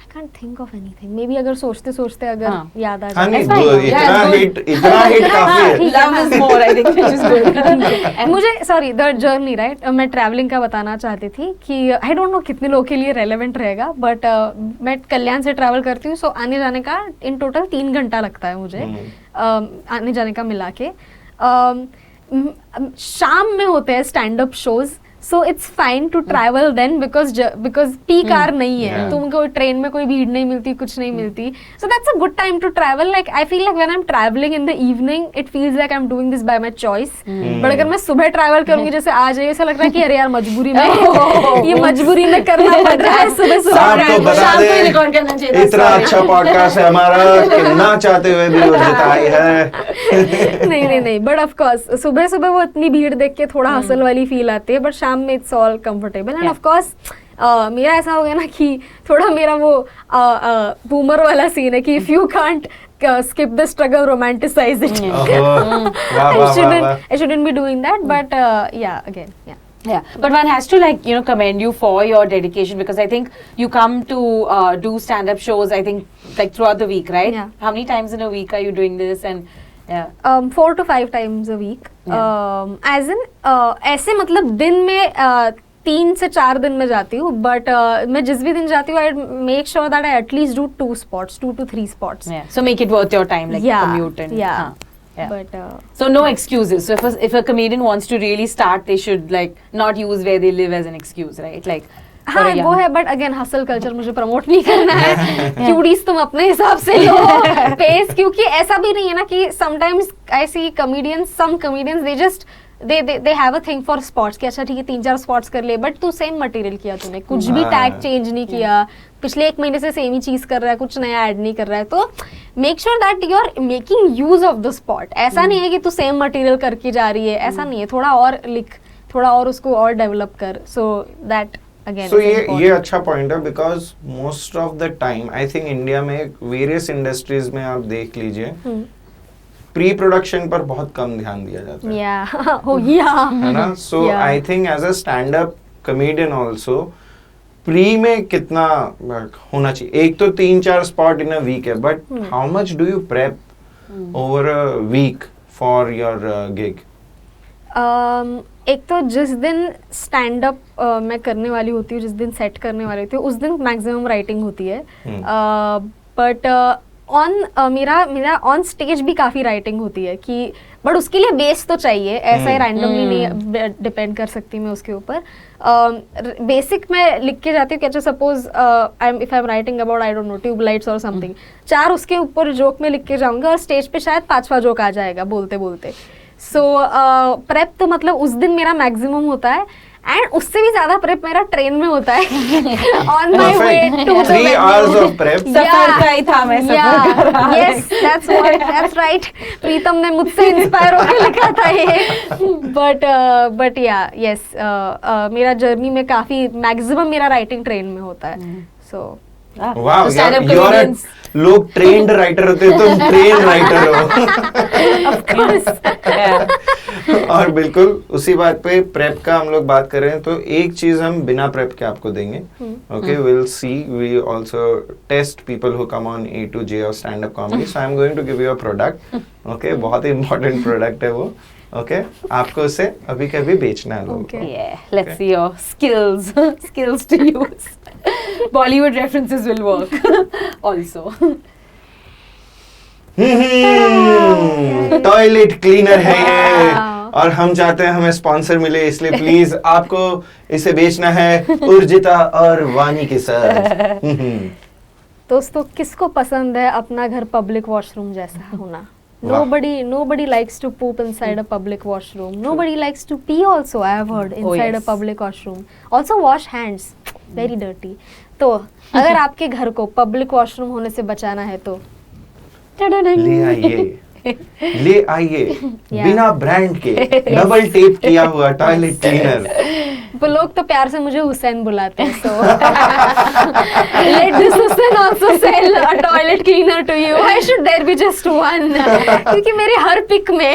I can't think of anything. Maybe अगर सोचते सोचते अगर हाँ. याद आ हाँ जाए. नहीं, That's fine. इतना Yeah, हिट काफी है. Love is more, I think, which is good. मुझे सॉरी द जर्नी राइट मैं ट्रैवलिंग का बताना चाहती थी कि आई डोंट नो कितने लोगों के लिए रेलेवेंट रहेगा बट मैं कल्याण से ट्रैवल करती हूँ सो आने जाने का इन टोटल 3 घंटा लगता है मुझे आने जाने का मिला के. शाम में होते हैं stand up shows so it's fine to travel then because peak hour नहीं है Yeah. तुमको ट्रेन में कोई भीड़ नहीं मिलती कुछ नहीं मिलती so that's a good time to travel like I feel like when I am travelling in the evening it feels like I am doing this by my choice but अगर मैं सुबह ट्रैवल करूंगी जैसे आज ऐसा लग रहा है कि अरे यार मजबूरी में ये मजबूरी में करना पड़ रहा है सुबह सुबह आपको बता शाम को ही दें, रिकॉर्ड करना चाहिए था, इतना sorry. अच्छा पॉडकास्ट है हमारा कि ना चाहते हुए भी उर्जिता आई है. नहीं बट ऑफ कोर्स सुबह सुबह वो इतनी भीड़ देख के थोड़ा हसल वाली फील आती है बट शाम में it's all comfortable and Yeah. Of course मेरा ऐसा हो गया ना कि थोड़ा मेरा वो बूमर वाला सीन है कि if you can't skip the struggle, romanticize it. I shouldn't be doing that, but yeah. Yeah, but one has to commend you for your dedication because I think you come to do stand-up shows. I think throughout the week, right? Yeah. How many times in a week are you doing this? And 4 to 5 times a week. As in ऐसे मतलब दिन में 3 से 4 दिन में जाती हूँ but मैं जिस भी दिन जाती हूँ I make sure that I at least do 2 to 3 spots. yeah, so make it worth your time, like commute and yeah. Yeah. But so no excuses. So if a comedian wants to really start, they should not use where they live as an excuse, right? हाँ वो है but again hustle culture मुझे promote नहीं करना है क्यूडीज तुम अपने हिसाब से लो पेस क्योंकि ऐसा भी नहीं है ना कि sometimes I see comedians some comedians they just they have a thing for spots कि अच्छा ठीक है 3-4 spots कर ले बट तू सेम मटेरियल किया तूने कुछ भी टैग चेंज नहीं किया पिछले 1 महीने से सेम ही चीज कर रहा है कुछ नया ऐड नहीं कर रहा है तो make sure that you are making use of the spot ऐसा नहीं है कि तू सेम मटेरियल करके जा रही है ऐसा नहीं है थोड़ा और लिख थोड़ा और उसको और डेवलप कर सो दैट अगेन So ये अच्छा पॉइंट है because most of the time I think India में वेरियस इंडस्ट्रीज में आप देख लीजिए प्री प्रोडक्शन पर बहुत कम ध्यान दिया जाता है है ना so I think as a stand up comedian also prep में कितना होना चाहिए एक तो 3-4 स्पॉट इन अ वीक है but how much do you prep over a week for your gig एक तो जिस दिन स्टैंड अप मैं करने वाली होती हूँ जिस दिन सेट करने वाली होती हूँ उस दिन मैक्सिमम राइटिंग होती है बट मेरा ऑन स्टेज भी काफ़ी राइटिंग होती है कि बट उसके लिए बेस तो चाहिए ऐसा ही रैंडमली नहीं डिपेंड कर सकती मैं उसके ऊपर बेसिक मैं लिख के जाती हूँ कि अच्छा suppose if I am writing about I don't no tubelights और समथिंग 4 उसके ऊपर जोक में लिख के जाऊंगी और स्टेज पे शायद 5वां जोक आ जाएगा बोलते बोलते सो प्रेप तो मतलब उस दिन मेरा मैक्सिमम होता है एंड उससे भी ज्यादा प्रेप मेरा ट्रेन में होता है on my way to 3 hours of prep. सफर का ही था मैं सफर कर रहा यस दैट्स राइट प्रीतम ने मुझसे इंस्पायर होकर लिखा था ये बट या यस मेरा जर्नी में काफी मैक्सिमम मेरा राइटिंग ट्रेन में होता है सो वाह यार लोग ट्रेन्ड राइटर होते हैं तुम ट्रेन राइटर हो और बिल्कुल उसी बात पे प्रेप का हम लोग बात कर रहे हैं तो एक चीज हम बिना प्रेप के आपको देंगे okay will see we also test people who come on A to J और stand up comedy so I am going to give you a product okay बहुत ही इंपॉर्टेंट प्रोडक्ट है वो ओके आपको उसे अभी कभी बेचना है लोगों को Yeah, let's see your skills to use. Bollywood references will work also. Toilet cleaner है ये और हम चाहते हैं हमें स्पॉन्सर मिले इसलिए प्लीज आपको इसे बेचना है उर्जिता और वानी के साथ दोस्तों किसको पसंद है अपना घर पब्लिक वॉशरूम जैसा होना Nobody likes to poop inside a public washroom. Nobody likes to pee also. I have heard inside a public washroom. Also wash hands. Very dirty. तो अगर आपके घर को पब्लिक वॉशरूम होने से बचाना है तो ले आइए बिना ब्रांड के डबल टेप किया हुआ टॉयलेट क्लीनर वो लोग तो प्यार से मुझे हुसैन बुलाते हैं so let this Hussain also sell a toilet cleaner to you. Why should there be just one? क्योंकि मेरे हर पिक में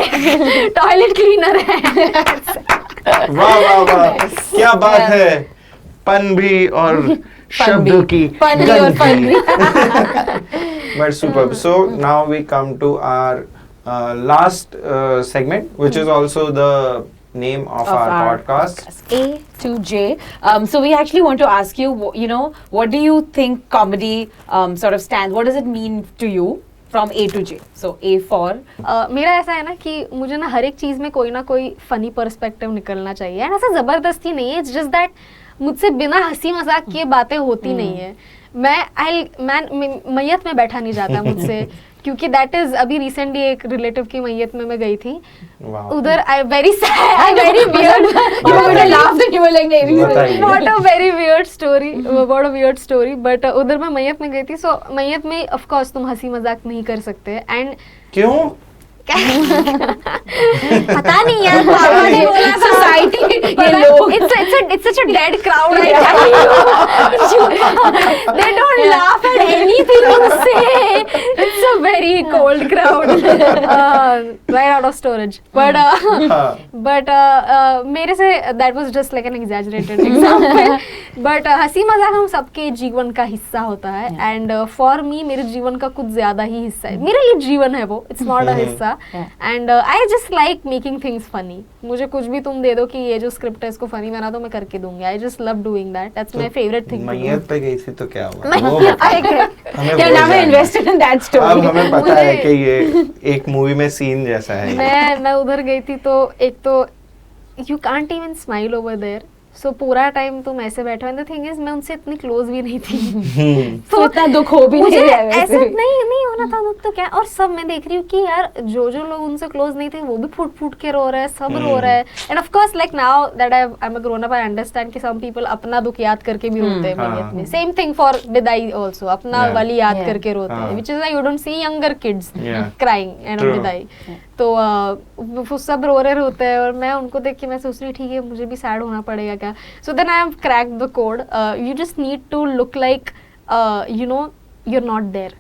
टॉयलेट क्लीनर है वाह वाह वाह क्या बात है पन भी और Fun शब्दों भी. की Fun भी और fun भी. But superb. So now we come to our last segment, which is also the name of our podcast. A to J. So we actually want to ask you, you know, what do you think comedy sort of stands? What does it mean to you from A to J? So A for मेरा ऐसा है ना कि मुझे ना हर एक चीज में कोई ना कोई फनी पर्सपेक्टिव निकलना चाहिए एंड ऐसा जबरदस्ती नहीं है, इट्स जस्ट दैट मुझसे बिना हंसी मजाक किए बातें होती नहीं है. मैं मैयत में बैठा नहीं जाता मुझसे क्योंकि दैट इज अभी रिसेंटली एक रिलेटिव की मैयत में मैं गई थी. Wow. उधर I very weird you were going to laugh that you were like, "Navy." बताइए. What a very weird story. What a weird story. But उधर मैं मैयत में गई थी. So मैयत में of course तुम हंसी मजाक नहीं कर सकते. And क्यों? पता नहीं यार पापा ने बोला था Society, ये लोग. it's such a dead crowd. I tell you. They don't laugh at anything you say. It's a very cold crowd. Right out of storage. But मेरे से that was just like an exaggerated example. But हंसी मजाक हम सबके जीवन का हिस्सा होता है. And for me मेरे जीवन का कुछ ज्यादा ही हिस्सा है. मेरे लिए जीवन है वो. It's not a हिस्सा. And I just like making things funny. मुझे कुछ भी तुम दे दो कि ये जो स्क्रिप्ट है इसको फनी बना दो, मैं करके दूंगी. I just love doing that. That's my favourite thing. मैयत पे गई थी तो क्या हुआ? मैं- वो बताओ. हमें Yeah, वो now we're जानना है. invested in that अब story. हमें पता है कि ये एक मूवी में सीन जैसा है. मैं उधर गई थी तो एक तो you can't even smile over there. So पूरा टाइम तुम ऐसे बैठे. एंड द थिंग इज मैं उनसे इतनी क्लोज भी नहीं थी. तो इतना दुख हो भी मुझे नहीं रहा है ऐसा वैसे. नहीं होना था दुख तो क्या. और सब मैं देख रही हूँ कि यार जो लोग उनसे क्लोज नहीं थे वो भी फूट फूट के रो रहे हैं. सब रो रहे हैं. End of course like now that I am a grown up I understand कि सम पीपल अपना दुख याद करके भी रोते हैं मैयत में. सेम थिंग फॉर विदाई आल्सो. अपना Yeah. वाली याद Yeah. करके रोते हैं, which is why you don't see younger kids Yeah. Crying and True. विदाई. तो वो सब रो रहे होते हैं और मैं उनको देख के मैं सोच रही ठीक है मुझे भी सैड होना पड़ेगा क्या. So then I have cracked the code. You just need to look like you know you're not there.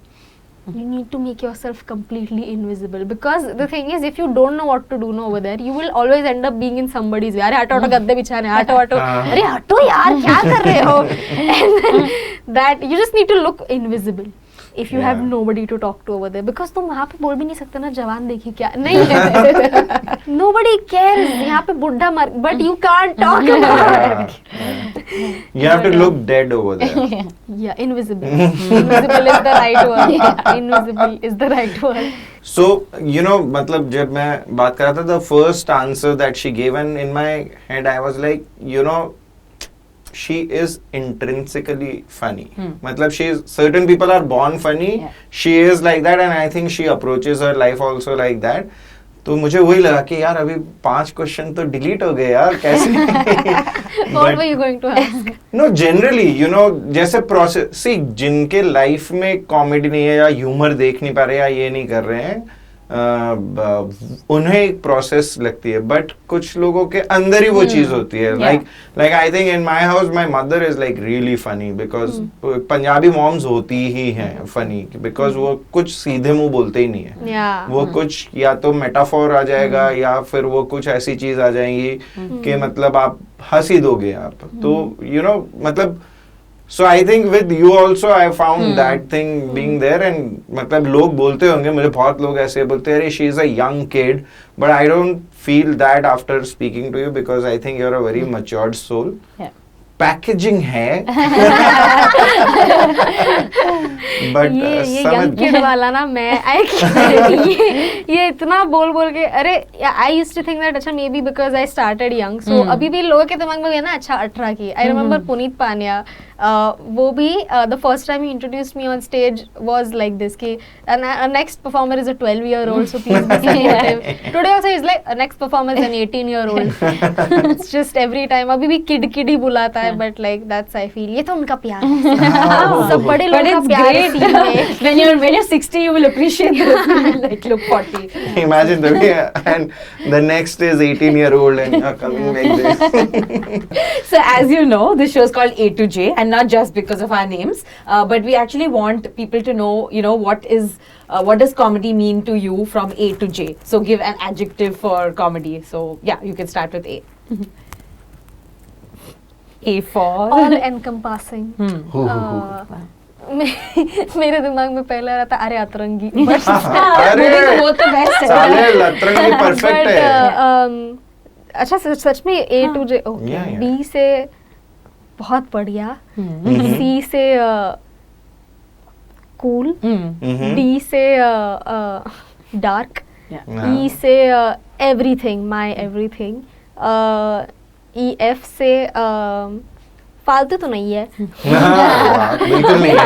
You need to make yourself completely invisible because the thing is if you don't know what to do over there you will always end up being in somebody's way. अरे हटो हटो गद्दे बिछाने हटो हटो अरे हटो यार क्या कर रहे हो. And then that you just need to look invisible if you have Yeah. nobody to talk to over there because तुम वहाँ पे बोल भी नहीं सकते ना जवान देखी क्या नहीं है. Nobody cares. यहाँ पे बुढ़ा मर but you can't talk about it. You have to look dead over there. Yeah, invisible. Invisible is the right word. Invisible is the right word. So, you know, मतलब जब मैं बात कर रहा था, the first answer that she gave, and in my head I was like, you know, she is intrinsically funny. मतलब she is, certain people are born funny. Yeah. She is like that, and I think she approaches her life also like that. तो मुझे वही लगा कि यार अभी 5 question तो delete हो गए यार कैसे. What were you going to ask? No generally you know जैसे प्रोसेस सी जिनके लाइफ में कॉमेडी नहीं है या ह्यूमर देख नहीं पा रहे या ये नहीं कर रहे हैं उन्हें एक प्रोसेस लगती है. बट कुछ लोगों के अंदर ही वो चीज होती है. Like I think in my house my mother is like really funny because Punjabi moms होती ही हैं फनी बिकॉज वो कुछ सीधे मुंह बोलते ही नहीं है. Yeah. वो कुछ या तो मेटाफोर आ जाएगा या फिर वो कुछ ऐसी चीज आ जाएंगी कि मतलब आप हंसी दोगे आप. तो यू नो मतलब so I think with you also I found that thing being there. and मतलब लोग बोलते होंगे मुझे बहुत लोग ऐसे बोलते हैं अरे she is a young kid but I don't feel that after speaking to you because I think you're a very matured soul. Yeah. Packaging है बट ये यंग किड वाला ना मैं ये इतना बोल के अरे I used to think that अच्छा maybe because I started young so अभी भी लोगों के दिमाग में है ना अच्छा 18 की. आई रिमेंबर पुनीत पानिया वो भी the first time he introduced me on stage was like this कि next performer is a 12-year-old so please be supportive. Today also he's like next performer is an 18-year-old. It's just every time अभी भी kid ही बुलाता है but like that's I feel ये तो उनका प्यार है. सब बड़े But लोगों का it's प्यार है great, टीम में. when you're 60 you will appreciate this. Like look 40. imagine the way and the next is 18-year-old and you're coming like this. So as you know, this show is called A to J, and not just because of our names, but we actually want people to know, you know, what does comedy mean to you from A to J. So give an adjective for comedy. So yeah, you can start with A. A for all encompassing. मेरे दिमाग में पहले आ रहा था अरे अतरंगी अरे वो तो बेस्ट है। साले लतरंगी परफेक्ट है। अच्छा सच में A to J okay Yeah, yeah. B से बहुत बढ़िया, C से कूल, D से डार्क, E से एवरीथिंग माय एवरीथिंग, EF से फालतू तो नहीं है बिल्कुल नहीं है।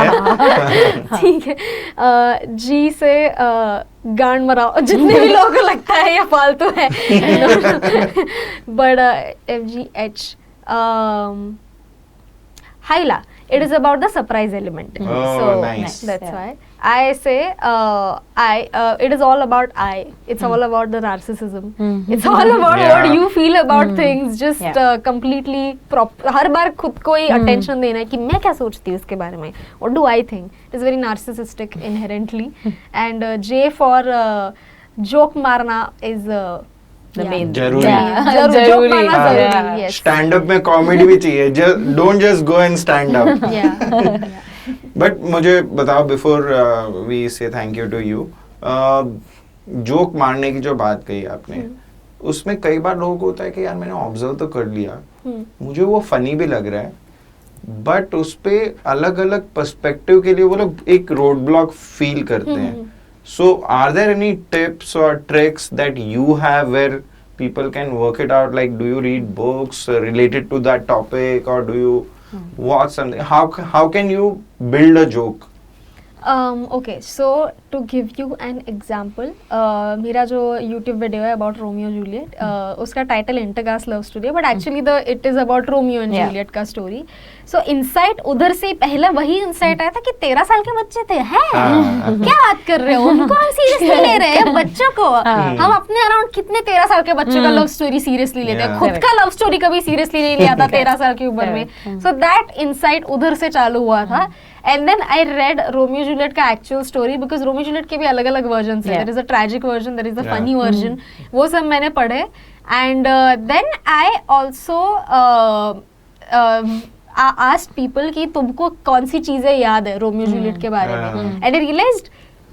ठीक है, G से गांड मराओ जितने भी लोगों को लगता है ये फालतू है, but FGH Haila, it is about the surprise element. Oh, So nice. that's Yeah. why I say it is all about I. It's all about the narcissism. It's all about Yeah. what you feel about things. Just Yeah. completely हर बार खुद को ही attention देना है कि मैं क्या सोचती हूँ इसके बारे में. What do I think? It is very narcissistic inherently. And J for joke मारना is The main जरूरी। जरूर joke मारना हाँ, जरूरी. Yes. स्टैंड अप में कॉमेडी भी चाहिए, don't just go and stand up. Yeah. But मुझे बताओ before we say thank you to you, joke मारने की जो बात कही आपने, उसमें कई बार लोगों को होता है कि यार मैंने ऑब्जर्व तो कर लिया, मुझे वो फनी भी लग रहा है, बट उस पे अलग अलग पर्सपेक्टिव के लिए वो लोग एक रोड ब्लॉक फील करते हैं। So are there any tips or tricks that you have where people can work it out? Like, do you read books related to that topic, or do you watch something? How can you build a joke? Okay, so to give you an example, मेरा जो YouTube video है about Romeo Juliet, उसका title Intercaste Love Story है, but actually it is about Romeo and Juliet का story. So insight उधर से पहले वही insight आया था कि 13 साल के बच्चे थे, हैं क्या बात कर रहे हो, उनको हम सीरियसली ले रहे हैं बच्चों को, हम अपने अराउंड कितने 13 साल के बच्चों का लव स्टोरी सीरियसली लेते हैं, खुद का लव स्टोरी कभी सीरियसली नहीं लिया था 13 साल की उम्र में. सो दैट इनसाइट उधर से चालू हुआ था. And then I read Romeo Juliet का actual story, because Romeo Juliet के भी अलग अलग वर्जन है. There is a tragic version, there is a funny version, वो सब मैंने पढ़े. And then I also asked people कि तुमको कौन सी चीजें याद है रोमियो जूलियट के बारे में. एंड आई रियलाइज्ड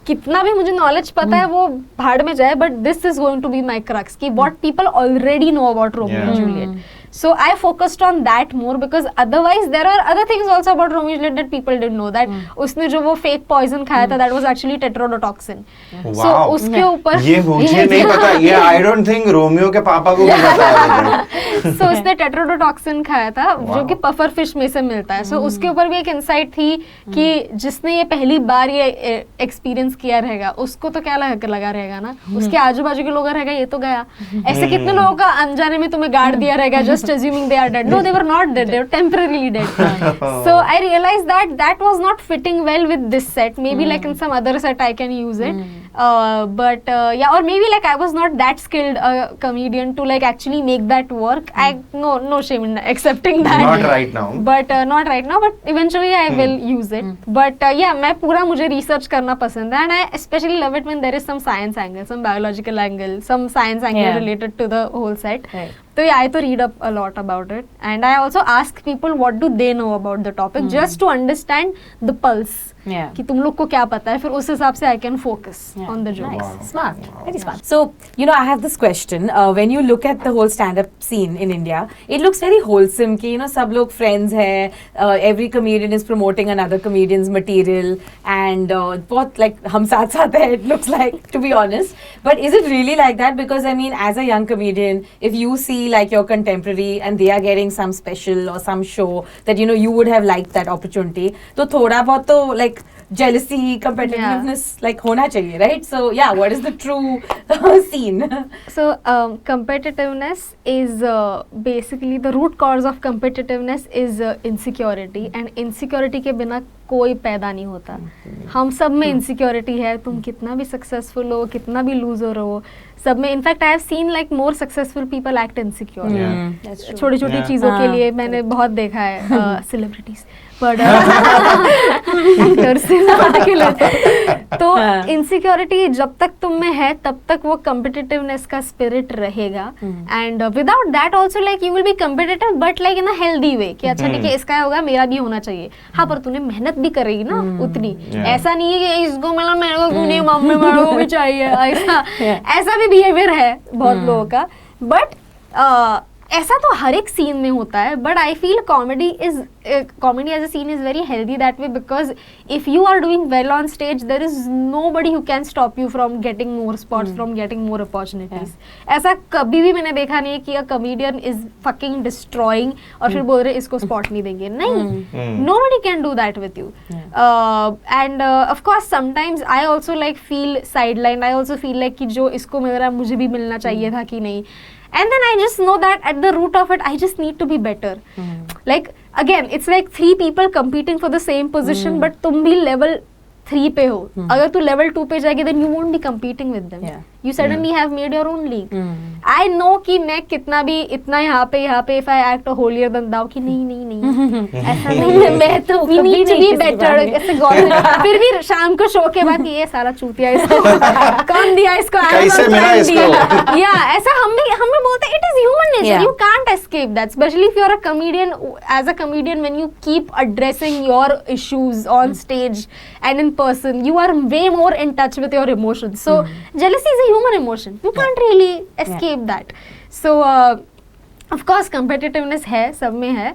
कितना भी मुझे नॉलेज पता है वो भाड़ में जाए, but this is going to be my crux कि what people already know about Romeo and Juliet. So I focused on that more because otherwise there are other things also about Romeo and Juliet that people didn't know. That उसने जो वो fake poison खाया था, that was actually tetrodotoxin. So उसके ऊपर ये मुझे नहीं पता, ये I don't think रोमियो के पापा को भी पता है. So उसने tetrodotoxin खाया था, जो कि puffer fish में से मिलता है. So उसके ऊपर भी एक insight थी कि जिसने ये पहली बार ये experience किया रहेगा उसको तो क्या लगा रहेगा ना, उसके आजू बाजू के लोग रहेगा ये तो गया. ऐसे कितने लोगों का अनजाने में तुम्हें गाड़ दिया रहेगा just assuming they are dead. No, they were not dead, they were temporarily dead. So I realized that that was not fitting well with this set. Maybe like in some other set I can use it. But yeah, or maybe like I was not that skilled a comedian to like actually make that work. No shame in accepting that. Not right now. But not right now, but eventually I will use it. But yeah, मैं पूरा मुझे research करना पसंद है, and I especially love it when there is some science angle, some biological angle, some science angle related to the whole set. So yeah, I to read up a lot about it, and I also ask people what do they know about the topic, just to understand the pulse. Yeah. कि तुम लोग को क्या पता है, फिर उस हिसाब से I can focus on the jokes. Nice. Smart. Very smart. So, you know, I have this question. When you look at the whole stand-up scene in India, it looks very wholesome कि, you know, सब लोग friends हैं, every comedian is promoting another comedian's material, and बहुत like हम साथ साथ हैं, it looks like, to be honest. But is it really like that? Because I mean, as a young comedian, if you see like your contemporary and they are getting some special or some show that, you know, you would have liked that opportunity, तो थोड़ा बहुत तो like jealousy, competitiveness like होना चाहिए, right? So yeah, what is the true scene? So competitiveness is basically the root cause of competitiveness is insecurity, and insecurity के बिना कोई पैदा नहीं होता. हम सब में insecurity है, तुम कितना भी successful हो, कितना भी loser हो, सब में. In fact I have seen like more successful people act insecure. छोटी छोटी चीजों के लिए मैंने बहुत देखा है सेलिब्रिटीज. बट एक्टर से बात के लिए। तो हाँ। इनसिक्योरिटी जब तक तुम में है तब तक वो कम्पिटिटिवनेस का स्पिरिट रहेगा, and without that also like you will be competitive but like in a healthy way कि अच्छा ठीक है इसका होगा मेरा भी होना चाहिए। हाँ पर तूने मेहनत भी करेगी ना उतनी, Yeah. ऐसा नहीं है कि इसको मतलब मेरे को क्यों नहीं, मम्मी मेरे को भी चाहिए, ऐसा भी बिहेवियर है बहुत लोगों का। बट ऐसा तो हर एक सीन में होता है, but I feel comedy as a scene is very healthy that way, because if you are doing well on stage there is nobody who can stop you from getting more spots, from getting more opportunities. ऐसा कभी भी मैंने देखा नहीं है कि a comedian is fucking destroying और फिर बोल रहे इसको स्पॉट नहीं देंगे, नहीं, nobody can do that with you. And of course sometimes I also like feel sidelined, I also feel like कि जो इसको मिल रहा है मुझे भी मिलना चाहिए था कि नहीं, and then I just know that at the root of it I just need to be better. Like again it's like 3 people competing for the same position, but तुम भी level 3 पे हो, अगर तू level 2 पे जाएगी then you won't be competing with them. You suddenly have made your own league. I know कि मैं कितना भी इतना यहाँ पे if I act holier than thou कि नहीं ऐसा नहीं है, मैं तो we need to be better, ऐसे गौर फिर भी शाम को शो के बाद ये सारा चूतिया इसको कौन दिया इसको, कैसे मिला इसको, या ऐसा हम भी बोलते हैं, it is human nature, you can't escape that, especially if you're a comedian. As a comedian when you keep addressing your issues on stage and in person you are way more in touch with your emotions, so jealousy is a human emotion, you can't really escape that. So of course competitiveness है, सब में है,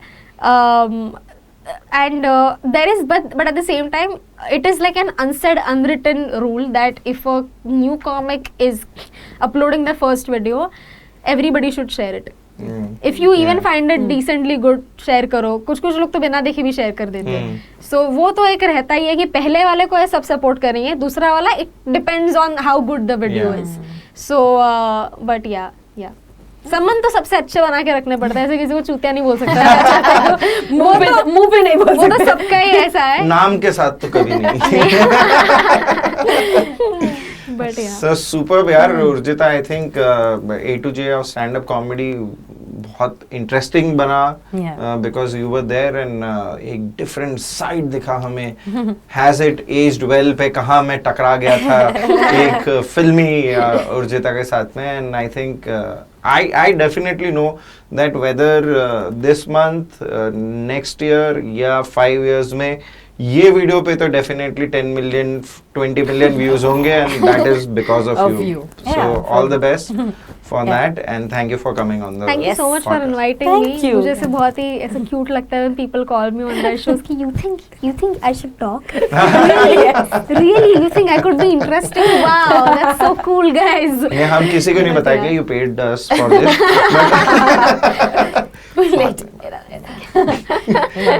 and there is but at the same time it is like an unsaid unwritten rule that if a new comic is uploading their first video everybody should share it. If you even find it decently good, share करो, कुछ लोग तो बिना देखे भी share कर देते हैं, so वो तो एक रहता ही है कि पहले वाले को ये सब सपोर्ट करेंगे, दूसरा वाला it depends on how good the video is. So but yeah संबंध तो सबसे अच्छे बना के रखने पड़ता है, ऐसे किसी को चूतिया नहीं बोल सकता मुंह पे नहीं बोल वो तो सकता, सबका ही ऐसा है, नाम के साथ तो कभी नहीं। बट So superb यार Urjita, I think A to J और स्टैंड अप कॉमेडी बहुत इंटरेस्टिंग बना, because you were there and एक डिफरेंट साइड दिखा हमें, हैज इट एज्ड वेल पे कहाँ मैं टकरा गया था एक फिल्मी उर्जिता के साथ में, and I think I definitely know that whether this month, next year या 5 years में ये वीडियो पे तो डेफिनेटली 10 million 20 million व्यूज होंगे, and that is because of you, so all the best for that and thank you for coming on the thank you so much for inviting me. मुझे से बहुत ही ऐसा cute लगता है when people call me on their shows कि you think I should talk really you think I could be interesting, wow that's so cool guys। ये हम किसी को नहीं बताएंगे, you paid us for this,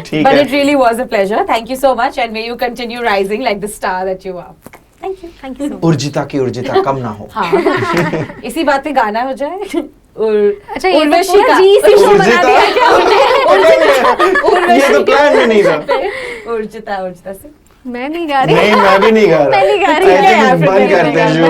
ठीक but है, it really was a pleasure, thank you so much and may you continue rising like the star that you are. Thank you so much। Urjita की उर्जिता कम ना हो। हाँ इसी बात पे गाना हो जाए। अच्छा ये तो उर्वशी पूरा का जी से शो बना दिया क्या उर्जिता, ये तो प्लान में नहीं था। उर्जिता से मैं नहीं गा रही, नहीं मैं भी नहीं गा रहा, मैं नहीं गा रही, I think बंद करते हैं जो